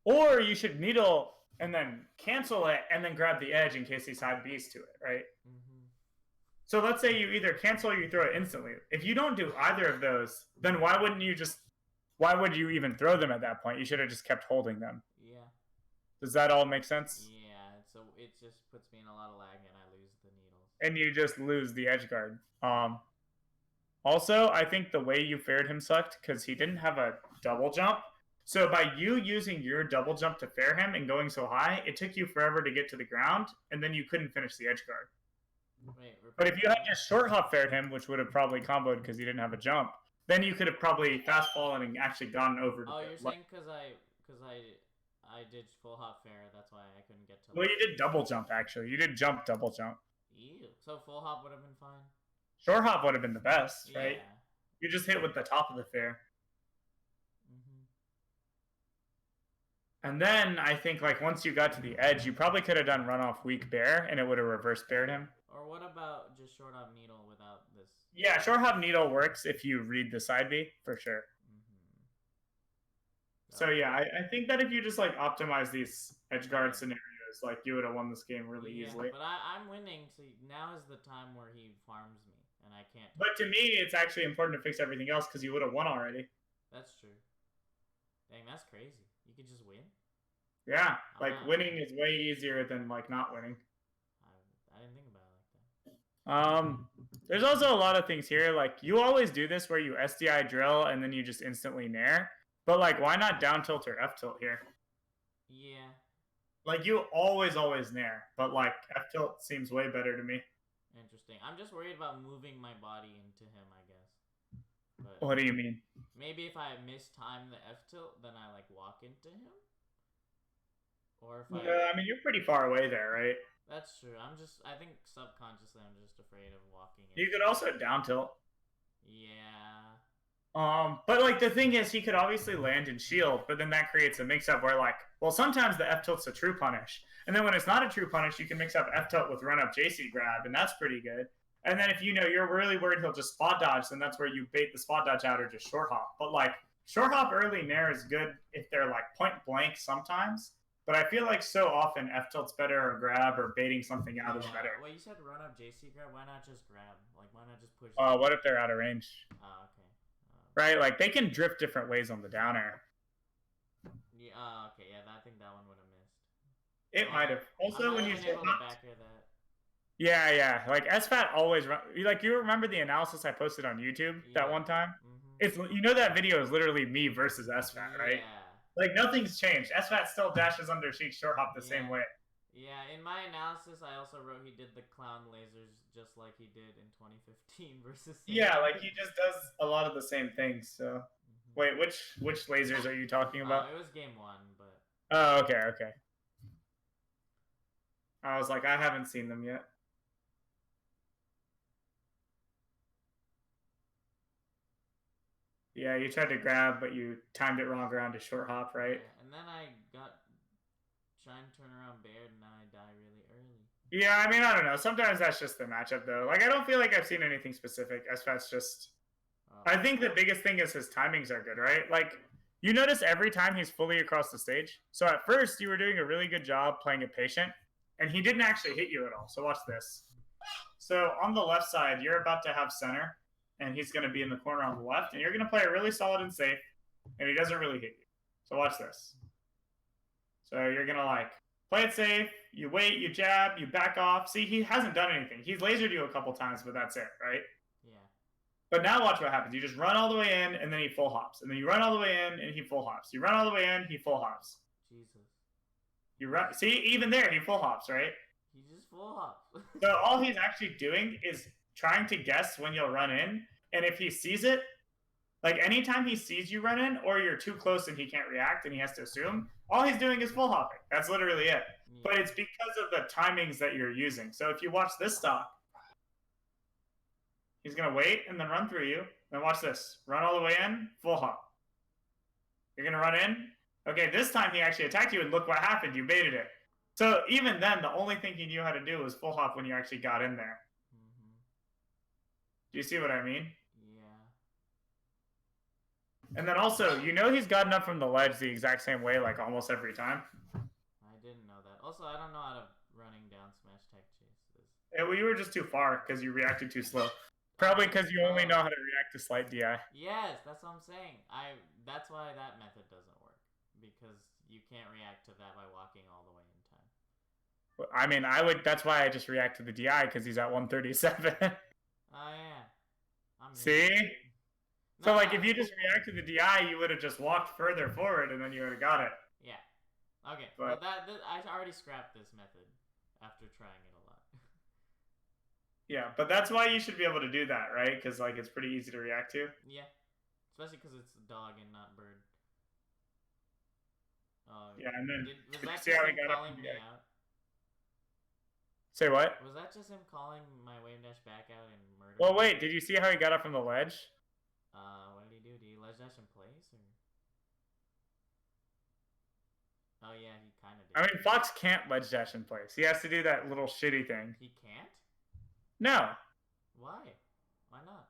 Or you should needle and then cancel it and then grab the edge in case he side B's to it, right? Mm-hmm. So let's say you either cancel or you throw it instantly. If you don't do either of those, then why would you even throw them at that point? You should have just kept holding them. Yeah. Does that all make sense? Yeah. So it just puts me in a lot of lag and I lose the needles. And you just lose the edge guard. Also, I think the way you fared him sucked because he didn't have a double jump. So by you using your double jump to fair him and going so high, it took you forever to get to the ground, and then you couldn't finish the edge guard. Wait, but if you had just short hop faired him, which would have probably comboed because he didn't have a jump, then you could have probably fast fallen and actually gotten over. Oh, you're saying because I did full hop fair, that's why I couldn't get to. Well, you did double jump actually. You did jump double jump. Ew. So full hop would have been fine. Short hop would have been the best, right? Yeah. You just hit with the top of the fair. And then I think like once you got to the edge, you probably could have done run off weak bear and it would have reverse bared him. Or what about just short hop needle without this? Yeah, short hop needle works if you read the side B for sure. So yeah, I think that if you just like optimize these edge guard scenarios, like you would have won this game really easily. But I'm winning, so now is the time where he farms me and I can't. But to me, it's actually important to fix everything else because you would have won already. That's true. Dang, that's crazy. You could just win? Yeah, like winning is way easier than like not winning. I didn't think about it like that. There's also a lot of things here. Like you always do this where you SDI drill and then you just instantly nair. But like, why not down tilt or F tilt here? Yeah. Like you always nair, but like F tilt seems way better to me. Interesting. I'm just worried about moving my body into him, I guess. But what do you mean? Maybe if I mistime the F tilt, then I like walk into him. Or if I mean, you're pretty far away there, right? That's true. I think subconsciously I'm just afraid of walking in. You could also down tilt. Yeah. But like the thing is, he could obviously land and shield, but then that creates a mix-up where like, well, sometimes the F tilt's a true punish, and then when it's not a true punish, you can mix up F tilt with run up JC grab, and that's pretty good. And then if you know you're really worried he'll just spot dodge, then that's where you bait the spot dodge out or just short hop. But like short hop early nair is good if they're like point blank sometimes. But I feel like so often F tilt's better or grab or baiting something out is better. Well, you said run up JC grab. Why not just grab? Like, why not just push? What if they're out of range? Oh, okay. Right, like they can drift different ways on the down air. Yeah. Okay. Yeah. I think that one would have missed. It might have. Also, when you able to back air that. Yeah. Like SFAT always run. Like you remember the analysis I posted on YouTube that one time? It's that video is literally me versus SFAT, right? Yeah. Like nothing's changed. SFAT still dashes under sheet short hop the same way. Yeah, in my analysis, I also wrote he did the clown lasers just like he did in 2015 versus. Yeah, like he just does a lot of the same things. So, wait, which lasers are you talking about? It was game one, but. Oh, okay. I was like, I haven't seen them yet. Yeah, you tried to grab, but you timed it wrong around a short hop, right? Yeah, and then I got trying to turn around bared, and now I die really early. Yeah, I mean, I don't know. Sometimes that's just the matchup, though. Like, I don't feel like I've seen anything specific. SFAT's just... I think the biggest thing is his timings are good, right? Like, you notice every time he's fully across the stage. So at first, you were doing a really good job playing it patient, and he didn't actually hit you at all. So watch this. So on the left side, you're about to have center, and he's going to be in the corner on the left, and you're going to play it really solid and safe, and he doesn't really hit you. So watch this. So you're going to, like, play it safe, you wait, you jab, you back off. See, he hasn't done anything. He's lasered you a couple times, but that's it, right? Yeah. But now watch what happens. You just run all the way in, and then he full hops. And then you run all the way in, and he full hops. You run all the way in, he full hops. Jesus. You run. See, even there, he full hops, right? He just full hops. So all he's actually doing is trying to guess when you'll run in, and if he sees it, like anytime he sees you run in, or you're too close and he can't react and he has to assume, all he's doing is full hopping. That's literally it. Yeah. But it's because of the timings that you're using. So if you watch this stock, he's gonna wait and then run through you. Then watch this. Run all the way in, full hop. You're gonna run in. Okay, this time he actually attacked you, and look what happened. You baited it. So even then, the only thing he knew how to do was full hop when you actually got in there. Mm-hmm. Do you see what I mean? Yeah. And then also, you know he's gotten up from the ledge the exact same way, like almost every time. I didn't know that. Also, I don't know how to running down smash tech chases. Yeah, well, you were just too far because you reacted too slow. Probably because you only know how to react to slight DI. Yes, that's what I'm saying. That's why that method doesn't work, because you can't react to that by walking all the way in time. I mean, I would. That's why I just react to the DI because he's at 137. Oh yeah. See? No, So like, if you just react to the DI, you would have just walked further forward, and then you would have got it. Yeah. Okay. But well, I already scrapped this method after trying it a lot. yeah, but that's why you should be able to do that, right? Because like, it's pretty easy to react to. Yeah. Especially because it's dog and not bird. Yeah, and then was that see just how he him got up calling from me there. out? Say what? Was that just him calling my wave dash back out and murder? Well, wait. Did you see how he got up from the ledge? What did he do? Did he ledge dash in place or? Oh yeah, he kind of did. I mean, Fox can't ledge dash in place. He has to do that little shitty thing. He can't? No. Why? Why not?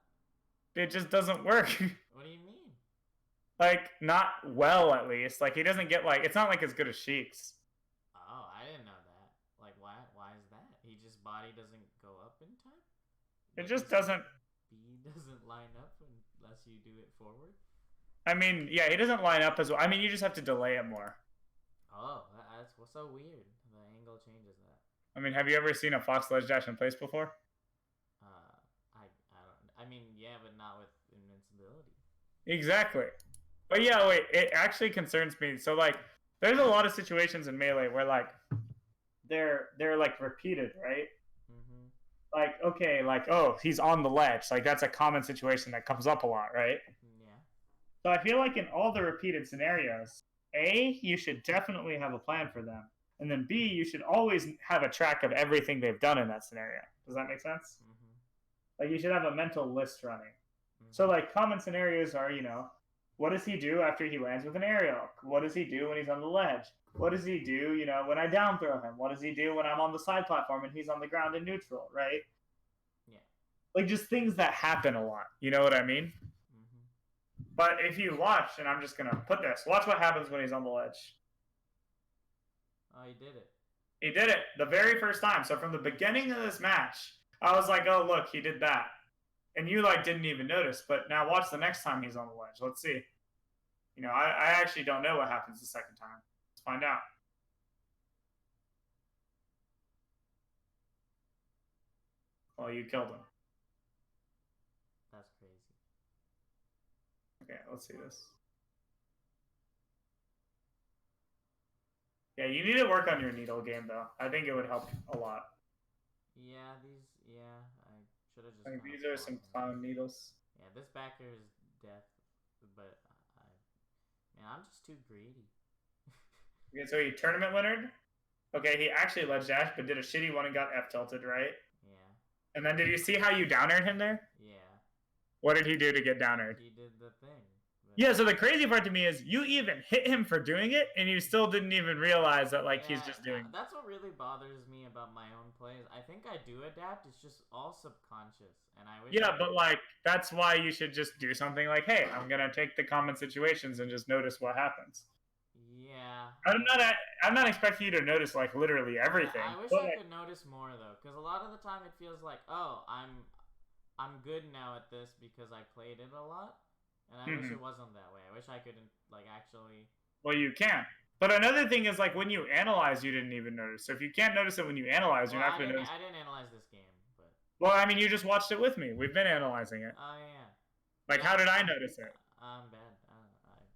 It just doesn't work. What do you mean? Like, not well, at least. Like, he doesn't get, like, it's not like as good as Sheik's. Oh, I didn't know that. Like, why is that? He just body doesn't go up in time? It just doesn't. B doesn't line up unless you do it forward? I mean, yeah, he doesn't line up as well. I mean, you just have to delay it more. Oh, that's what's so weird. The angle changes that. I mean, have you ever seen a Fox ledge dash in place before? I don't. I mean, yeah, but not with invincibility. Exactly. But yeah, wait, it actually concerns me. So, like, there's a lot of situations in Melee where, like, they're like repeated, right? Mm-hmm. Like, okay, like, oh, he's on the ledge. Like, that's a common situation that comes up a lot, right? Yeah. So I feel like in all the repeated scenarios, A, you should definitely have a plan for them. And then B, you should always have a track of everything they've done in that scenario. Does that make sense? Mm-hmm. Like, you should have a mental list running. Mm-hmm. So, like, common scenarios are, you know, what does he do after he lands with an aerial? What does he do when he's on the ledge? What does he do, you know, when I down throw him? What does he do when I'm on the side platform and he's on the ground in neutral, right? Yeah. Like, just things that happen a lot. You know what I mean? Mm-hmm. But if you watch, and I'm just going to put this, watch what happens when he's on the ledge. Oh, he did it. He did it the very first time. So from the beginning of this match, I was like, oh, look, he did that. And you, like, didn't even notice. But now watch the next time he's on the ledge. Let's see. You know, I actually don't know what happens the second time. Let's find out. Well, you killed him. That's crazy. Okay, let's see this. Yeah, you need to work on your needle game, though. I think it would help a lot. Yeah, I should have just. I think these are some clown needles. Yeah, this backer is death, but man, I'm just too greedy. Okay, so he tournament winnered. Okay, he actually ledge dashed, but did a shitty one and got F tilted, right? Yeah. And then did you see how you down-aired him there? Yeah. What did he do to get down-aired? He did the thing. Yeah, so the crazy part to me is you even hit him for doing it, and you still didn't even realize that, like, he's just doing it. That's what really bothers me about my own plays. I think I do adapt. It's just all subconscious, and I wish. Yeah, but like that's why you should just do something like, hey, I'm gonna take the common situations and just notice what happens. Yeah. I'm not expecting you to notice like literally everything. I wish I could notice more though, because a lot of the time it feels like, oh, I'm good now at this because I played it a lot. And I wish it wasn't that way. I wish I could, like, actually... Well, you can. But another thing is, like, when you analyze, you didn't even notice. So if you can't notice it when you analyze, you're not going to notice. I didn't analyze this game, but... Well, I mean, you just watched it with me. We've been analyzing it. Oh, yeah. Like, how did I notice it? I'm bad.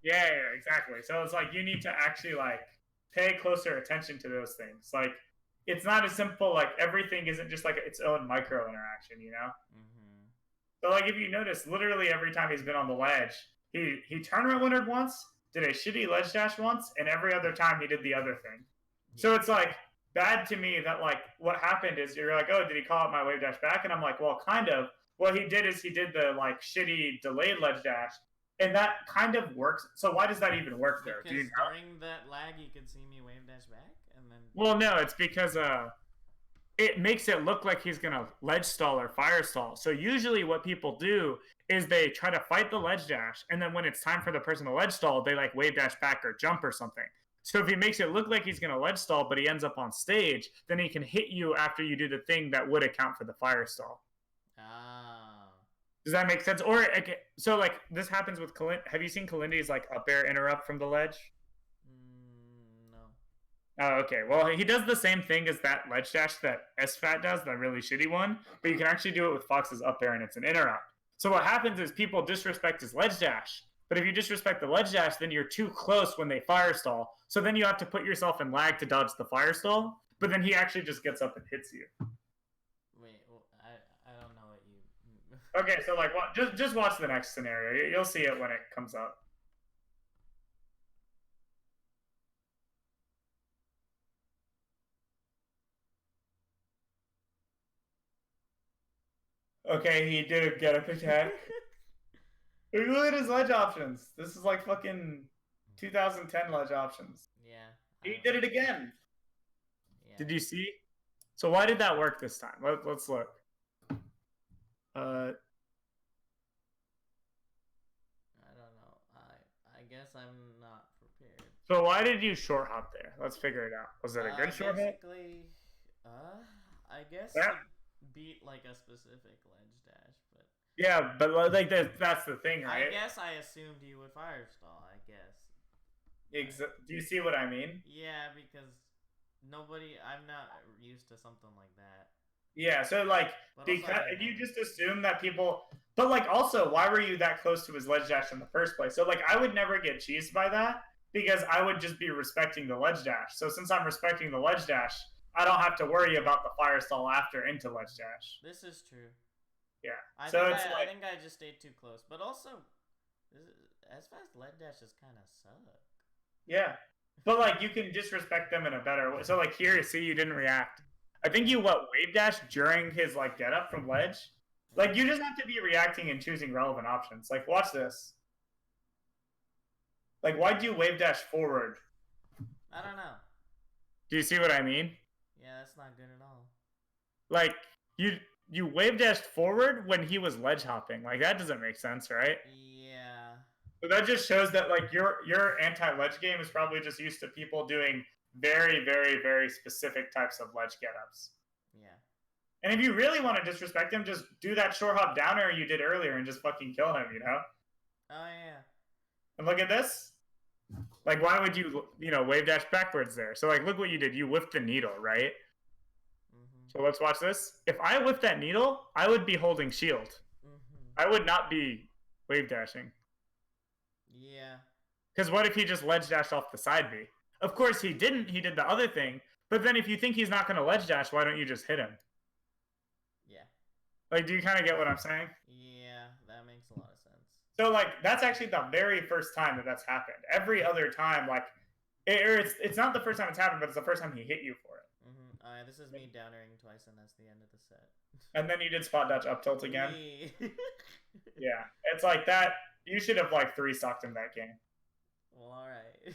Yeah, exactly. So it's like, you need to actually, like, pay closer attention to those things. Like, it's not as simple. Like, everything isn't just like its own micro interaction, you know. Mm-hmm. So, like, if you notice, literally every time he's been on the ledge, he tournament winnered once, did a shitty ledge dash once, and every other time he did the other thing. Yeah. So it's like bad to me that like what happened is you're like, oh, did he call out my wave dash back? And I'm like, well, kind of. What he did is he did the like shitty delayed ledge dash, and that kind of works. So why does that even work there? Because Do you know? during that lag, you could see me wave dash back, and then. Well, no, it's because it makes it look like he's gonna ledge stall or fire stall. So usually what people do is they try to fight the ledge dash, and then when it's time for the person to ledge stall, they like wave dash back or jump or something. So if he makes it look like he's gonna ledge stall, but he ends up on stage, then he can hit you after you do the thing that would account for the fire stall. Ah. Does that make sense? Or so like this happens with have you seen Kalindi's like up air interrupt from the ledge? No. Oh, okay. Well, he does the same thing as that ledge dash that SFAT does, that really shitty one, but you can actually do it with Fox's up air, and it's an interrupt. So what happens is people disrespect his ledge dash, but if you disrespect the ledge dash, then you're too close when they fire stall. So then you have to put yourself in lag to dodge the fire stall, but then he actually just gets up and hits you. Wait, well, I don't know what you. Okay, so like, just watch the next scenario. You'll see it when it comes up. Okay, he did a get up attack. Look at his ledge options. This is like fucking 2010 ledge options. Yeah. He did it again. Yeah. Did you see? So why did that work this time? Let's look. I don't know. I guess I'm not prepared. So why did you short hop there? Let's figure it out. Was it a good short hop? Basically, I guess Yeah. to beat like a specific ledge dash, but Yeah, but like that's the thing, right? I guess I assumed he would fire stall. I guess. Do you see what I mean? Yeah, because I'm not used to something like that. Yeah, so like But because also, if you just assume that people, but like also, why were you that close to his ledge dash in the first place? So like I would never get cheesed by that because I would just be respecting the ledge dash. So since I'm respecting the ledge dash, I don't have to worry about the fire stall after into ledge dash. this is true. Yeah. I think I just stayed too close. But also, as fast lead dashes kind of suck. Yeah. But like you can disrespect them in a better way. So like here, see, you didn't react. I think you wave dash during his like get up from ledge. Like you just have to be reacting and choosing relevant options. Like watch this. Like why'd you wave dash forward? I don't know. Do you see what I mean? Yeah, that's not good at all. Like you wave dashed forward when he was ledge hopping. Like that doesn't make sense, right? Yeah. So that just shows that like your anti-ledge game is probably just used to people doing very, very, very specific types of ledge get-ups. Yeah. And if you really want to disrespect him, just do that short hop down air you did earlier and just fucking kill him, you know? Oh yeah. And look at this. Like why would you wave dash backwards there? So like look what you did. You whiffed the needle, right? Mm-hmm. So let's watch this. If I whiffed that needle, I would be holding shield. Mm-hmm. I would not be wave dashing. Yeah. Because what if he just ledge dashed off the side B? Of course he didn't. He did the other thing. But then if you think he's not going to ledge dash, why don't you just hit him? Yeah. Like, do you kind of get what I'm saying? Yeah, that makes a lot of sense. So, like, that's actually the very first time that that's happened. Every other time, like, it's not the first time it's happened, but it's the first time he hit you for it. Mm-hmm. This is me down airing twice, and that's the end of the set. And then you did spot dodge up tilt again. Wee. Yeah, it's like that. You should have, like, 3-sucked him that game. Well, alright.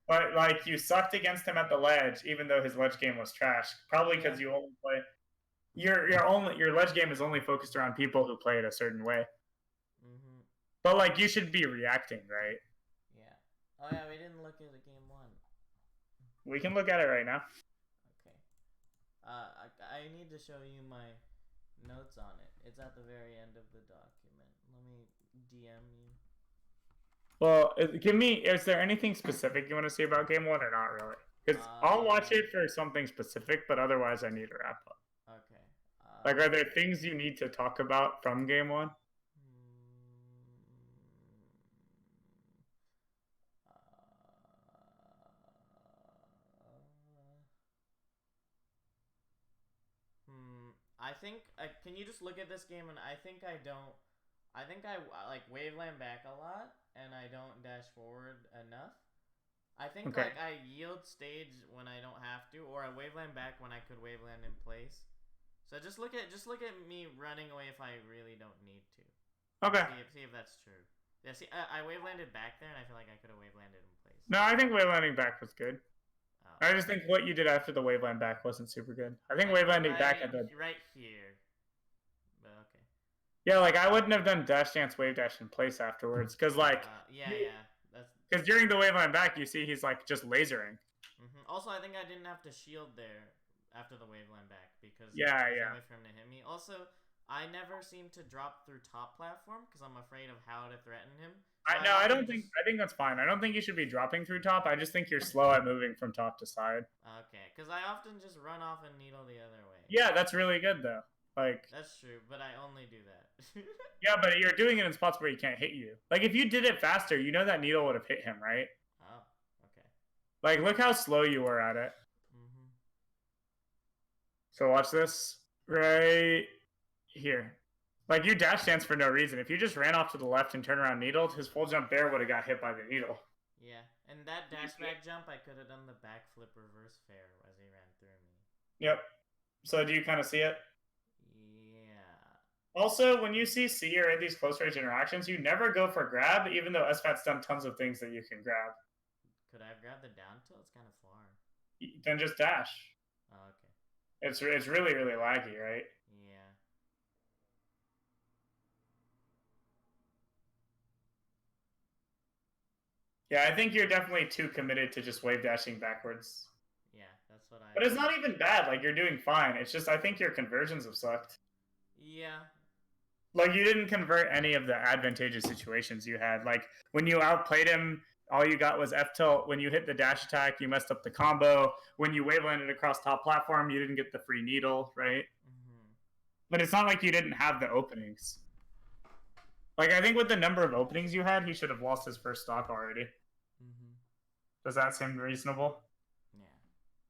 But, like, you sucked against him at the ledge, even though his ledge game was trash. Probably because you only play... Your ledge game is only focused around people who play it a certain way. Mm-hmm. But like you should be reacting, right? Yeah. Oh yeah, we didn't look at the game one. We can look at it right now. Okay. I need to show you my notes on it. It's at the very end of the document. Let me DM you. Well, is there anything specific you want to see about game one or not really? Because I'll watch it for something specific, but otherwise I need to wrap up. Okay. Like, are there things you need to talk about from game one? think can you just look at this game and I think I don't. I think I like waveland back a lot and I don't dash forward enough. I think Okay. like I yield stage when I don't have to, or I waveland back when I could waveland in place. So just look at me running away if I really don't need to. Okay. See if that's true. Yeah, see, I wavelanded back there, and I feel like I could have wavelanded in place. No, I think wavelanding back was good. Oh. I just think what you did after the waveland back wasn't super good. I think Like wavelanding back at the right here. But okay. yeah, like I wouldn't have done dash dance wave dash in place afterwards because like Yeah. That's because during the waveland back you see he's like just lasering. Also, I think I didn't have to shield there after the waveland back because Yeah, there's yeah. no way for him to hit me. Also, I never seem to drop through top platform because I'm afraid of how to threaten him. So I don't think I think that's fine. I don't think you should be dropping through top. I just think you're slow at moving from top to side. Okay, because I often just run off and needle the other way. Yeah, that's really good though. Like That's true, but I only do that. yeah, but you're doing it in spots where he can't hit you. Like if you did it faster, you know that needle would have hit him, right? Oh, okay. Like look how slow you were at it. So watch this right here. Like you dash dance for no reason. If you just ran off to the left and turn around needled, his full jump there would have got hit by the needle. Yeah, and that dash back jump, I could have done the backflip reverse fair as he ran through me. Yep. So do you kind of see it? Yeah. Also, when you see C or in these close range interactions, you never go for grab, even though SFAT's done tons of things that you can grab. Could I have grabbed the down tilt? It's kind of far. Then just dash. Oh, okay. It's really laggy, right? Yeah. Yeah, I think you're definitely too committed to just wave dashing backwards. Yeah, that's what I. But it's not even bad. Like you're doing fine. It's just I think your conversions have sucked. Yeah. Like you didn't convert any of the advantageous situations you had. Like when you outplayed him, all you got was F tilt. When you hit the dash attack, you messed up the combo. When you wave landed across top platform, you didn't get the free needle, right? But it's not like you didn't have the openings. Like I think with the number of openings you had, he should have lost his first stock already. Does that seem reasonable? Yeah.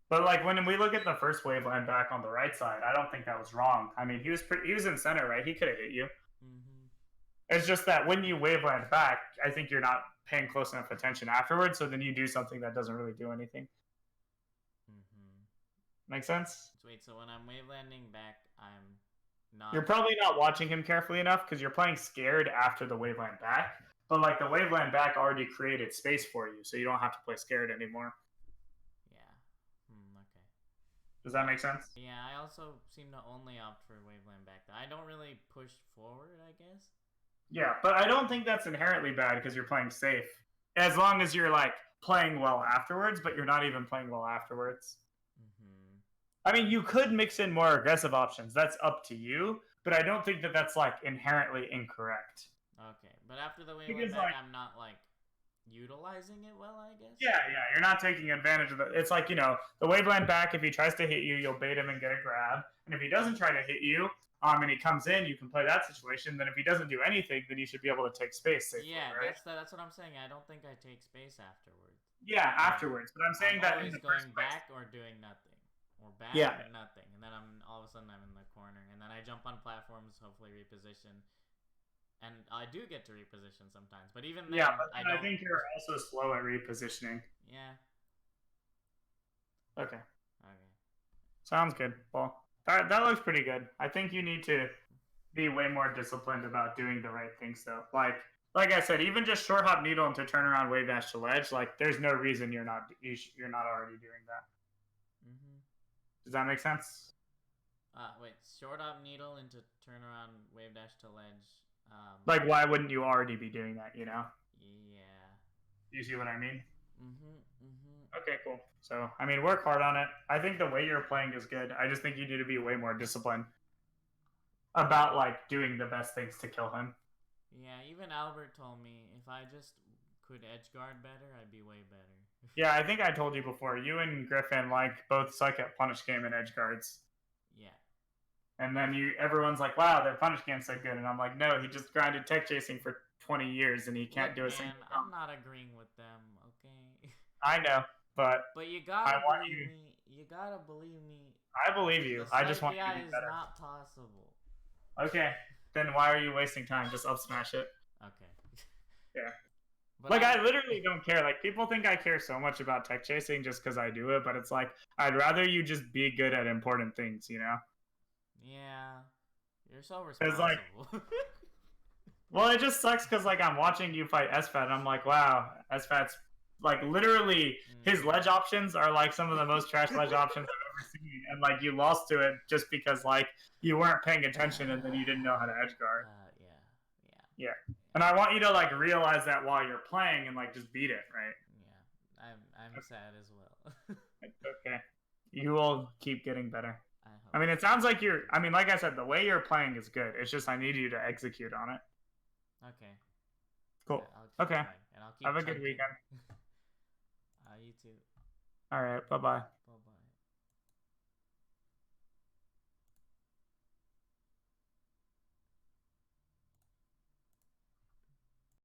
But like when we look at the first wave line back on the right side, I don't think that was wrong. I mean, he was in center, right? He could have hit you. It's just that when you wave land back, I think you're not paying close enough attention afterwards. So then you do something that doesn't really do anything. Make sense? Wait, so when I'm wave landing back, I'm not. You're probably not watching him carefully enough because you're playing scared after the wave land back. But like the wave land back already created space for you, so you don't have to play scared anymore. Yeah. Okay. Does that make sense? Yeah, I also seem to only opt for waveland back. I don't really push forward, I guess. Yeah, but I don't think that's inherently bad because you're playing safe. As long as you're like playing well afterwards, but you're not even playing well afterwards. I mean, you could mix in more aggressive options. That's up to you, but I don't think that that's like inherently incorrect. Okay, but after the waveland back, I'm not like utilizing it well, I guess. Yeah, you're not taking advantage of it. It's like, you know, the waveland back, if he tries to hit you, you'll bait him and get a grab. And if he doesn't try to hit you, and he comes in, you can play that situation. Then if he doesn't do anything, then you should be able to take space safely, right? That's what I'm saying. I don't think I take space afterwards. Yeah, afterwards. But I'm saying that always in the going back or doing nothing. Or back or nothing. And then all of a sudden I'm in the corner. And then I jump on platforms, hopefully reposition. And I do get to reposition sometimes. But even then, but I think you're also slow at repositioning. Yeah. Okay. Sounds good. Well, that looks pretty good. I think you need to be way more disciplined about doing the right things, though. Like I said, even just short hop needle into turnaround wave dash to ledge, like there's no reason you're not already doing that. Does that make sense? Wait, short hop needle into turnaround wave dash to ledge. Like, why wouldn't you already be doing that? You know? Yeah. You see what I mean? Okay, cool. So, I mean, work hard on it. I think the way you're playing is good. I just think you need to be way more disciplined about, like, doing the best things to kill him. Yeah, even Albert told me if I just could edge guard better, I'd be way better. Yeah, I think I told you before. You and Griffin, like, both suck at punish game and edge guards. Yeah. And then everyone's like, wow, their punish game's so good. And I'm like, no, he just grinded tech chasing for 20 years and he can't do a single I'm not agreeing with them, okay? I know, but you gotta believe me. You gotta believe me. I believe you. The I just slight want you to PI be is better. not possible. Okay. Then why are you wasting time? Just up smash it. Okay. Yeah. But Like I literally don't care. Like people think I care so much about tech chasing just because I do it, but it's like I'd rather you just be good at important things, you know? yeah, you're so Because like, responsible. well, it just sucks because like I'm watching you fight SFAT, and I'm like, wow, SFAT's like literally his ledge options are like some of the most trash ledge options I've ever seen, and like you lost to it just because like you weren't paying attention and then you didn't know how to edge guard. Yeah, Yeah. And I want you to like realize that while you're playing and like just beat it, right? yeah. I'm sad as well. It's okay. You will keep getting better. I I hope. mean, it sounds like you're. I mean, like I said, the way you're playing is good. It's just I need you to execute on it. Okay. Cool. I'll keep Okay. trying, and I'll keep Have a good chunking. weekend. You too. All right. Bye bye. Bye bye.